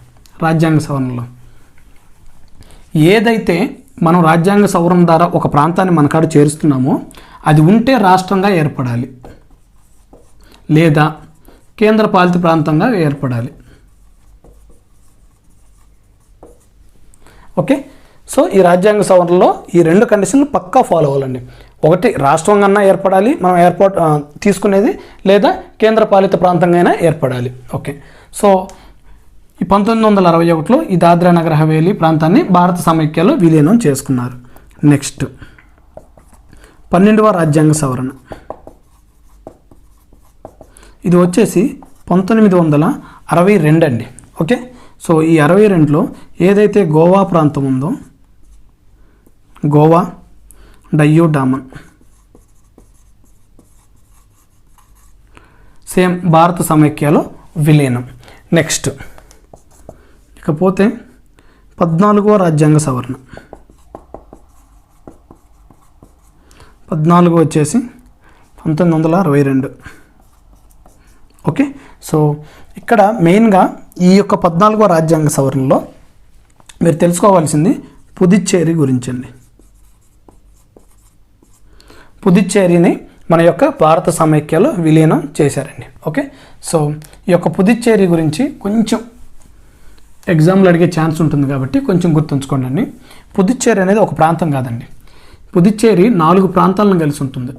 రాజ్యాంగ సవరణలో. ఏదైతే మనం రాజ్యాంగ సవరణ ద్వారా ఒక ప్రాంతాన్ని మన కాడ చేరుస్తున్నామో అది ఉంటే రాష్ట్రంగా ఏర్పడాలి, లేదా కేంద్ర పాలిత ప్రాంతంగా ఏర్పడాలి. ఓకే, సో ఈ రాజ్యాంగ సవరణలో ఈ 2 కండిషన్లు పక్కా ఫాలో అవ్వాలండి. ఒకటి రాష్ట్రంగా ఏర్పడాలి మనం తీసుకునేది, లేదా కేంద్ర పాలిత ప్రాంతంగా అయినా ఏర్పడాలి. ఓకే, సో ఈ 1961లో ఈ దాద్రా నగర్ హవేలీ ప్రాంతాన్ని భారత సమైక్యలో విలీనం చేసుకున్నారు. నెక్స్ట్ 12వ రాజ్యాంగ సవరణ. ఇది వచ్చేసి 1962 అండి. ఓకే, సో ఈ 62లో ఏదైతే గోవా ప్రాంతం ఉందో, గోవా, డయ్యూ డామన్ సేమ్ భారత సమైక్యలో విలీనం. నెక్స్ట్ ఇకపోతే 14వ రాజ్యాంగ సవరణ. 14 వచ్చేసి 1962. ఓకే, సో ఇక్కడ మెయిన్గా ఈ యొక్క 14వ రాజ్యాంగ సవరణలో మీరు తెలుసుకోవాల్సింది పుదుచ్చేరి గురించి అండి. పుదుచ్చేరిని మన యొక్క భారత సమైక్యలో విలీనం చేశారండి. ఓకే, సో ఈ యొక్క పుదుచ్చేరి గురించి కొంచెం ఎగ్జామ్లో అడిగే ఛాన్స్ ఉంటుంది కాబట్టి కొంచెం గుర్తుంచుకోండి. పుదుచ్చేరి అనేది ఒక ప్రాంతం కాదండి. పుదుచ్చేరి 4 ప్రాంతాలను కలిసి ఉంటుంది.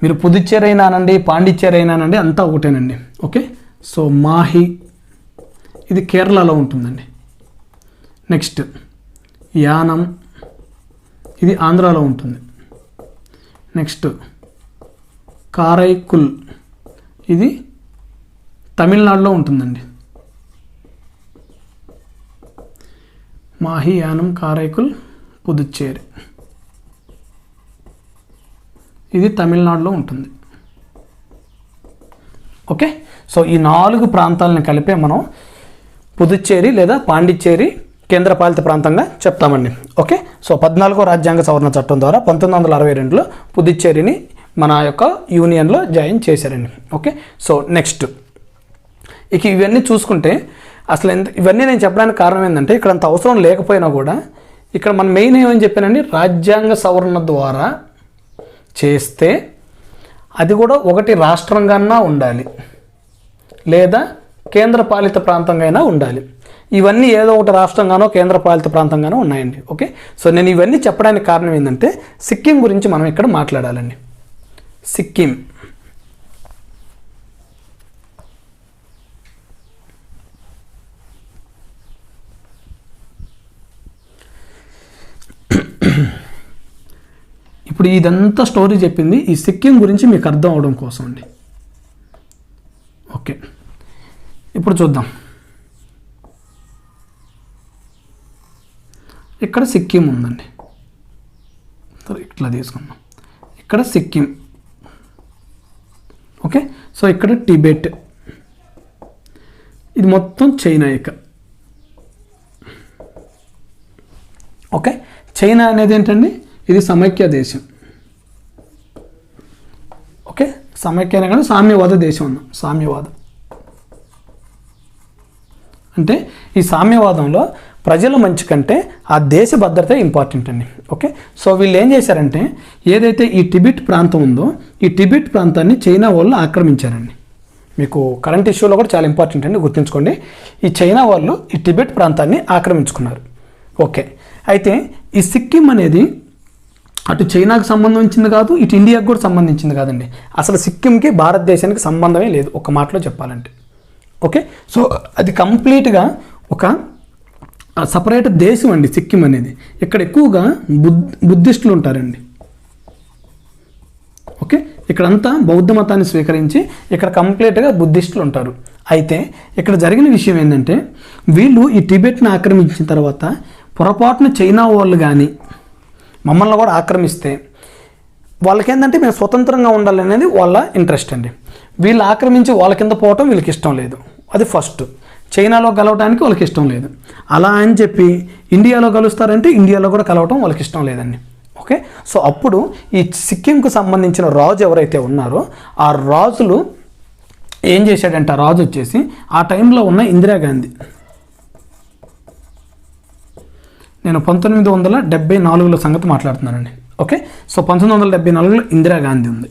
మీరు పుదుచ్చేరి అయినానండి, పాండిచ్చేరి అయినానండి, అంతా ఒకటేనండి. ఓకే, సో మాహి ఇది కేరళలో ఉంటుందండి. నెక్స్ట్ యానం ఇది ఆంధ్రాలో ఉంటుంది. నెక్స్ట్ కారైకుల్ ఇది తమిళనాడులో ఉంటుందండి. మాహి, యానం, కారైకుల్, పుదుచ్చేరి ఇది తమిళనాడులో ఉంటుంది. ఓకే, సో ఈ 4 ప్రాంతాలను కలిపే మనం పుదుచ్చేరి లేదా పాండిచ్చేరి కేంద్రపాలిత ప్రాంతంగా చెప్తామండి. ఓకే, సో 14వ రాజ్యాంగ సవరణ చట్టం ద్వారా 1962లో పుదుచ్చేరిని మన యొక్క యూనియన్లో జాయిన్ చేశారండి. ఓకే, సో నెక్స్ట్ ఇక ఇవన్నీ చూసుకుంటే అసలు ఇవన్నీ నేను చెప్పడానికి కారణం ఏంటంటే ఇక్కడ అంత అవసరం లేకపోయినా కూడా ఇక్కడ మన మెయిన్ ఏమని చెప్పానండి, రాజ్యాంగ సవరణ ద్వారా చేస్తే అది కూడా ఒకటి రాష్ట్రంగా ఉండాలి, లేదా కేంద్ర పాలిత ప్రాంతంగా అయినా ఉండాలి. ఇవన్నీ ఏదో ఒకటి రాష్ట్రంగానో కేంద్ర పాలిత ప్రాంతంగానో ఉన్నాయండి. ఓకే, సో నేను ఇవన్నీ చెప్పడానికి కారణం ఏంటంటే సిక్కిం గురించి మనం ఇక్కడ మాట్లాడాలండి. సిక్కిం ఇప్పుడు ఇదంతా స్టోరీ చెప్పింది ఈ సిక్కిం గురించి మీకు అర్థం అవడం కోసం అండి. ఓకే, ఇప్పుడు చూద్దాం. ఇక్కడ సిక్కిం ఉందండి, ఇట్లా తీసుకుందాం. ఇక్కడ సిక్కిం. ఓకే, సో ఇక్కడ టిబెట్, ఇది మొత్తం చైనా. ఇక ఓకే, చైనా అనేది ఏంటండి, ఇది సమైక్య దేశం. ఓకే, సమైక్య అనే కానీ సామ్యవాద దేశం అన్నాం. సామ్యవాదం అంటే ఈ సామ్యవాదంలో ప్రజల మంచి కంటే ఆ దేశ భద్రత ఇంపార్టెంట్ అండి. ఓకే, సో వీళ్ళు ఏం చేశారంటే ఏదైతే ఈ టిబెట్ ప్రాంతం ఉందో ఈ టిబెట్ ప్రాంతాన్ని చైనా వాళ్ళు ఆక్రమించారండి. మీకు కరెంట్ ఇష్యూలో కూడా చాలా ఇంపార్టెంట్ అండి, గుర్తుంచుకోండి. ఈ చైనా వాళ్ళు ఈ టిబెట్ ప్రాంతాన్ని ఆక్రమించుకున్నారు. ఓకే, అయితే ఈ సిక్కిం అనేది అటు చైనాకు సంబంధించింది కాదు, ఇటు ఇండియాకు కూడా సంబంధించింది కాదండి. అసలు సిక్కింకి భారతదేశానికి సంబంధమే లేదు ఒక మాటలో చెప్పాలంటే. ఓకే, సో అది కంప్లీట్గా ఒక సపరేట్ దేశం అండి సిక్కిం అనేది. ఇక్కడ ఎక్కువగా బుద్ధిస్టులు ఉంటారండి. ఓకే, ఇక్కడంతా బౌద్ధ మతాన్ని స్వీకరించి ఇక్కడ కంప్లీట్గా బుద్ధిస్టులు ఉంటారు. అయితే ఇక్కడ జరిగిన విషయం ఏంటంటే వీళ్ళు ఈ టిబెట్ని ఆక్రమించిన తర్వాత పొరపాటున చైనా వాళ్ళు కానీ మమ్మల్ని కూడా ఆక్రమిస్తే వాళ్ళకేంటంటే మేము స్వతంత్రంగా ఉండాలనేది వాళ్ళ ఇంట్రెస్ట్ అండి. వీళ్ళు ఆక్రమించి వాళ్ళ కింద పోవటం వీళ్ళకి ఇష్టం లేదు. అది ఫస్ట్. చైనాలో కలవటానికి వాళ్ళకి ఇష్టం లేదు. అలా అని చెప్పి ఇండియాలో కలుస్తారంటే ఇండియాలో కూడా కలవటం వాళ్ళకి ఇష్టం లేదండి. ఓకే, సో అప్పుడు ఈ సిక్కింకు సంబంధించిన రాజు ఎవరైతే ఉన్నారో ఆ రాజులు ఏం చేశాడంటే, ఆ రాజు వచ్చేసి ఆ టైంలో ఉన్న ఇందిరాగాంధీ, నేను 1974లో సంగతి మాట్లాడుతున్నానండి. ఓకే, సో 1974లో ఇందిరాగాంధీ ఉంది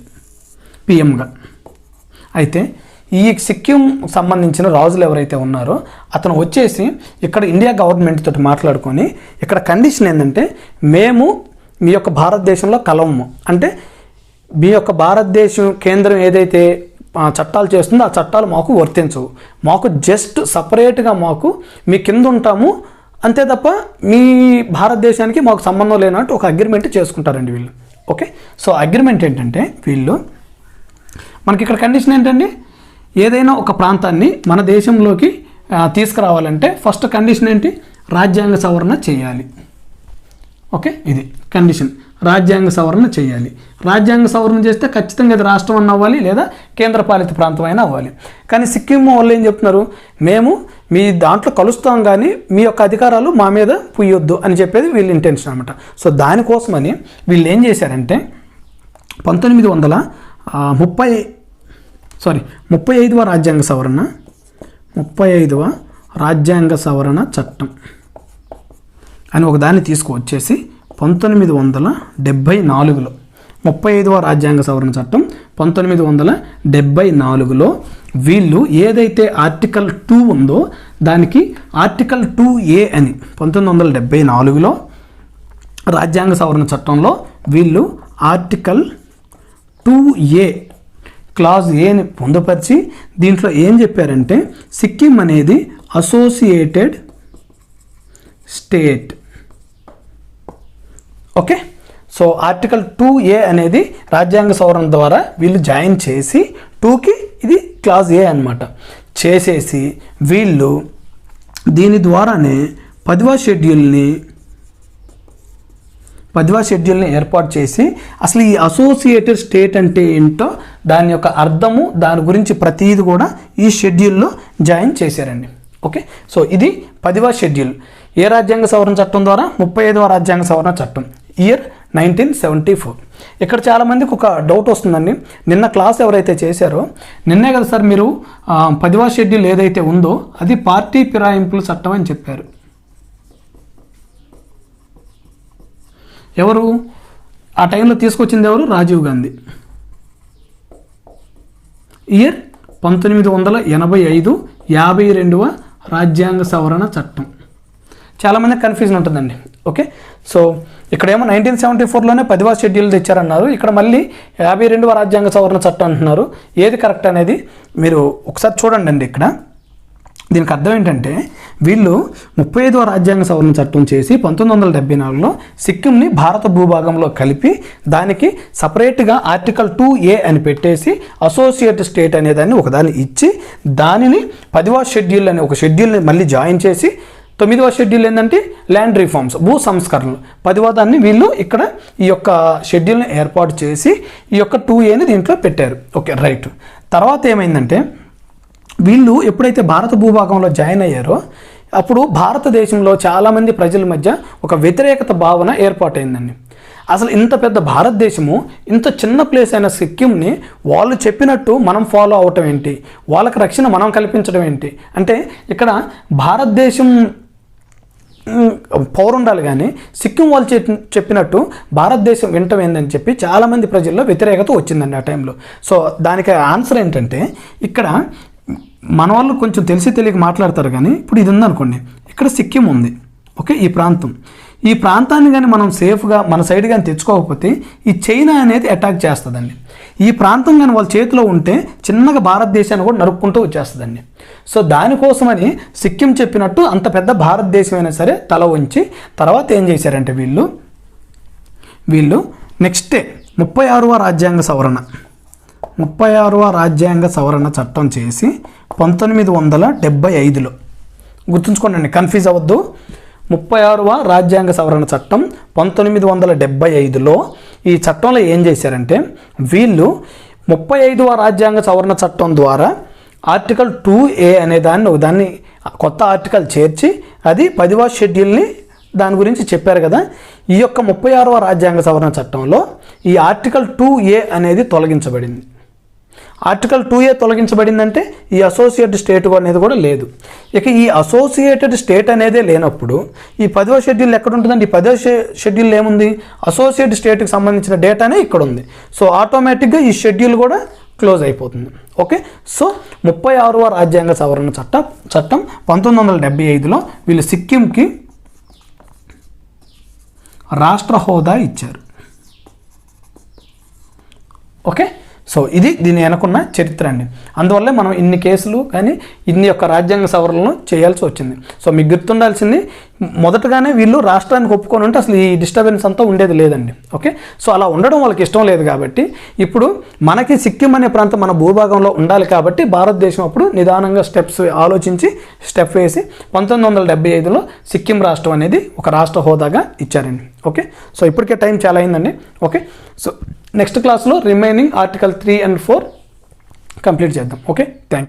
పిఎంగా. అయితే ఈ సిక్కిం సంబంధించిన రాజులు ఎవరైతే ఉన్నారో అతను వచ్చేసి ఇక్కడ ఇండియా గవర్నమెంట్ తోటి మాట్లాడుకొని ఇక్కడ కండిషన్ ఏంటంటే, మేము మీ యొక్క భారతదేశంలో కలవము, అంటే మీ యొక్క భారతదేశం కేంద్రం ఏదైతే చట్టాలు చేస్తుందో ఆ చట్టాలు మాకు వర్తించవు, మాకు జస్ట్ సపరేట్గా మాకు మీ కింద ఉంటాము అంతే తప్ప మీ భారతదేశానికి మాకు సంబంధం లేనట్టు ఒక అగ్రిమెంట్ చేసుకుంటారండి వీళ్ళు. ఓకే, సో అగ్రిమెంట్ ఏంటంటే వీళ్ళు మనకి ఇక్కడ కండిషన్ ఏంటండి, ఏదైనా ఒక ప్రాంతాన్ని మన దేశంలోకి తీసుకురావాలంటే ఫస్ట్ కండిషన్ ఏంటి, రాజ్యాంగ సవరణ చేయాలి. ఓకే, ఇది కండిషన్, రాజ్యాంగ సవరణ చేయాలి. రాజ్యాంగ సవరణ చేస్తే ఖచ్చితంగా ఇది రాష్ట్రం అన్న అవ్వాలి లేదా కేంద్రపాలిత ప్రాంతం అయినా అవ్వాలి. కానీ సిక్కిం వాళ్ళు ఏం చెప్తున్నారు, మేము మీ దాంట్లో కలుస్తాం కానీ మీ యొక్క అధికారాలు మా మీద పుయ్యొద్దు అని చెప్పేది వీళ్ళ ఇంటెన్షన్ అనమాట. సో దానికోసమని వీళ్ళు ఏం చేశారంటే 35వ రాజ్యాంగ సవరణ 35వ రాజ్యాంగ సవరణ చట్టం అని ఒక దాన్ని తీసుకువచ్చేసి 1974లో 35వ రాజ్యాంగ సవరణ చట్టం 1974లో వీళ్ళు ఏదైతే ఆర్టికల్ 2 ఉందో దానికి ఆర్టికల్ 2A అని 1974లో రాజ్యాంగ సవరణ చట్టంలో వీళ్ళు ఆర్టికల్ 2A క్లాజ్ ఏని పొందుపరిచి దీంట్లో ఏం చెప్పారంటే, సిక్కిం అనేది associated state. Okay, so article 2A అనేది రాజ్యాంగ సవరణ ద్వారా వీళ్ళు జాయిన్ చేసి 2కి ఇది క్లాజ్ ఏ అనమాట చేసేసి వీళ్ళు దీని ద్వారానే 10వ షెడ్యూల్ని ఏర్పాటు చేసి అసలు ఈ అసోసియేటెడ్ స్టేట్ అంటే ఏంటో దాని యొక్క అర్థము దాని గురించి ప్రతిదీ కూడా ఈ షెడ్యూల్లో జాయిన్ చేశారండి. ఓకే, సో ఇది 10వ షెడ్యూల్. ఏ రాజ్యాంగ సవరణ చట్టం ద్వారా, 35వ రాజ్యాంగ సవరణ చట్టం, ఇయర్ 1974. ఇక్కడ చాలామందికి ఒక డౌట్ వస్తుందండి, నిన్న క్లాస్ ఎవరైతే చేశారో నిన్నే కదా సార్ మీరు 10వ షెడ్యూల్ ఏదైతే ఉందో అది పార్టీ ఫిరాయింపుల చట్టం అని చెప్పారు. ఎవరు ఆ టైంలో తీసుకొచ్చింది ఎవరు, రాజీవ్ గాంధీ. ఇయర్ 1985 52వ రాజ్యాంగ సవరణ చట్టం. చాలామంది కన్ఫ్యూజన్ ఉంటుందండి. ఓకే, సో ఇక్కడేమో 1974లోనే 10వ షెడ్యూల్ తెచ్చారన్నారు, ఇక్కడ మళ్ళీ 52వ రాజ్యాంగ సవరణ చట్టం అంటున్నారు. ఏది కరెక్ట్ అనేది మీరు ఒకసారి చూడండి అండి. ఇక్కడ దీనికి అర్థం ఏంటంటే వీళ్ళు 35వ రాజ్యాంగ సవరణ చట్టం చేసి 1974లో సిక్కింని భారత భూభాగంలో కలిపి దానికి సపరేట్గా ఆర్టికల్ 2A అని పెట్టేసి అసోసియేట్ స్టేట్ అనేదాన్ని ఒకదాన్ని ఇచ్చి దానిని 10వ షెడ్యూల్ అనే ఒక షెడ్యూల్ని మళ్ళీ జాయిన్ చేసి 9వ షెడ్యూల్ ఏంటంటే ల్యాండ్ రిఫార్మ్స్, భూ సంస్కరణలు. 10వ దాన్ని వీళ్ళు ఇక్కడ ఈ యొక్క షెడ్యూల్ని ఏర్పాటు చేసి ఈ యొక్క 2Aని దీంట్లో పెట్టారు. Okay, right. తర్వాత ఏమైందంటే వీళ్ళు ఎప్పుడైతే భారత భూభాగంలో జాయిన్ అయ్యారో అప్పుడు భారతదేశంలో చాలామంది ప్రజల మధ్య ఒక వ్యతిరేకత భావన ఏర్పాటైందండి. అసలు ఇంత పెద్ద భారతదేశము, ఇంత చిన్న ప్లేస్ అయిన సిక్కింని వాళ్ళు చెప్పినట్టు మనం ఫాలో అవటం ఏంటి, వాళ్ళకి రక్షణ మనం కల్పించడం ఏంటి అంటే ఇక్కడ భారతదేశం పౌరుండాలి కానీ సిక్కిం వాళ్ళు చెప్పినట్టు భారతదేశం వింటం ఏందని చెప్పి చాలామంది ప్రజల్లో వ్యతిరేకత వచ్చిందండి ఆ టైంలో. సో దానికి ఆన్సర్ ఏంటంటే ఇక్కడ మన వాళ్ళు కొంచెం తెలియక మాట్లాడతారు కానీ ఇప్పుడు ఇది ఉందనుకోండి, ఇక్కడ సిక్కిం ఉంది. ఓకే, ఈ ప్రాంతాన్ని కానీ మనం సేఫ్గా మన సైడ్ కానీ తెచ్చుకోకపోతే ఈ చైనా అనేది అటాక్ చేస్తుందండి. ఈ ప్రాంతం కానీ వాళ్ళ చేతిలో ఉంటే చిన్నగా భారతదేశాన్ని కూడా నరుక్కుంటూ వచ్చేస్తుందండి. సో దానికోసమని సిక్కిం చెప్పినట్టు అంత పెద్ద భారతదేశం అయినా సరే తల వంచి తర్వాత ఏం చేశారంటే వీళ్ళు నెక్స్ట్ 36వ రాజ్యాంగ సవరణ చట్టం చేసి 1975లో, గుర్తుంచుకోండి, కన్ఫ్యూజ్ అవ్వద్దు. 36వ రాజ్యాంగ సవరణ చట్టం 1975లో ఈ చట్టంలో ఏం చేశారంటే వీళ్ళు 35వ రాజ్యాంగ సవరణ చట్టం ద్వారా ఆర్టికల్ 2A అనే దాన్ని కొత్త ఆర్టికల్ చేర్చి అది 10వ షెడ్యూల్ని దాని గురించి చెప్పారు కదా. ఈ యొక్క 36వ రాజ్యాంగ సవరణ చట్టంలో ఈ ఆర్టికల్ 2A అనేది తొలగించబడింది. ఆర్టికల్ 2A తొలగించబడిందంటే ఈ అసోసియేట్ స్టేట్ అనేది కూడా లేదు. ఇక ఈ అసోసియేటెడ్ స్టేట్ అనేదే లేనప్పుడు ఈ 10వ షెడ్యూల్ ఎక్కడ ఉంటుందండి? ఈ 10వ షెడ్యూల్ ఏముంది? అసోసియేట్ స్టేట్కి సంబంధించిన డేటానే ఇక్కడ ఉంది. సో ఆటోమేటిక్గా ఈ షెడ్యూల్ కూడా క్లోజ్ అయిపోతుంది. ఓకే, సో 36వ రాజ్యాంగ సవరణ చట్టం 1975లో వీళ్ళు సిక్కింకి రాష్ట్ర హోదా ఇచ్చారు. ఓకే, సో ఇది దీని వెనకున్న చరిత్ర అండి. అందువల్లే మనం ఇన్ని కేసులు కానీ ఇన్ని యొక్క రాజ్యాంగ సవరణలను చేయాల్సి వచ్చింది. సో మీకు గుర్తుండాల్సింది మొదటగానే వీళ్ళు రాష్ట్రానికి ఒప్పుకొని ఉంటే అసలు ఈ డిస్టర్బెన్స్ అంతా ఉండేది లేదండి. ఓకే, సో అలా ఉండడం వాళ్ళకి ఇష్టం లేదు కాబట్టి ఇప్పుడు మనకి సిక్కిం అనే ప్రాంతం మన భూభాగంలో ఉండాలి కాబట్టి భారతదేశం అప్పుడు నిదానంగా స్టెప్స్ ఆలోచించి స్టెప్ వేసి 1975లో సిక్కిం రాష్ట్రం అనేది ఒక రాష్ట్ర హోదాగా ఇచ్చారండి. ఓకే, సో ఇప్పటికే టైం చాలా అయిందండి. ఓకే, సో నెక్స్ట్ క్లాస్లో రిమైనింగ్ ఆర్టికల్ 3 and 4 కంప్లీట్ చేద్దాం. Okay, thank you.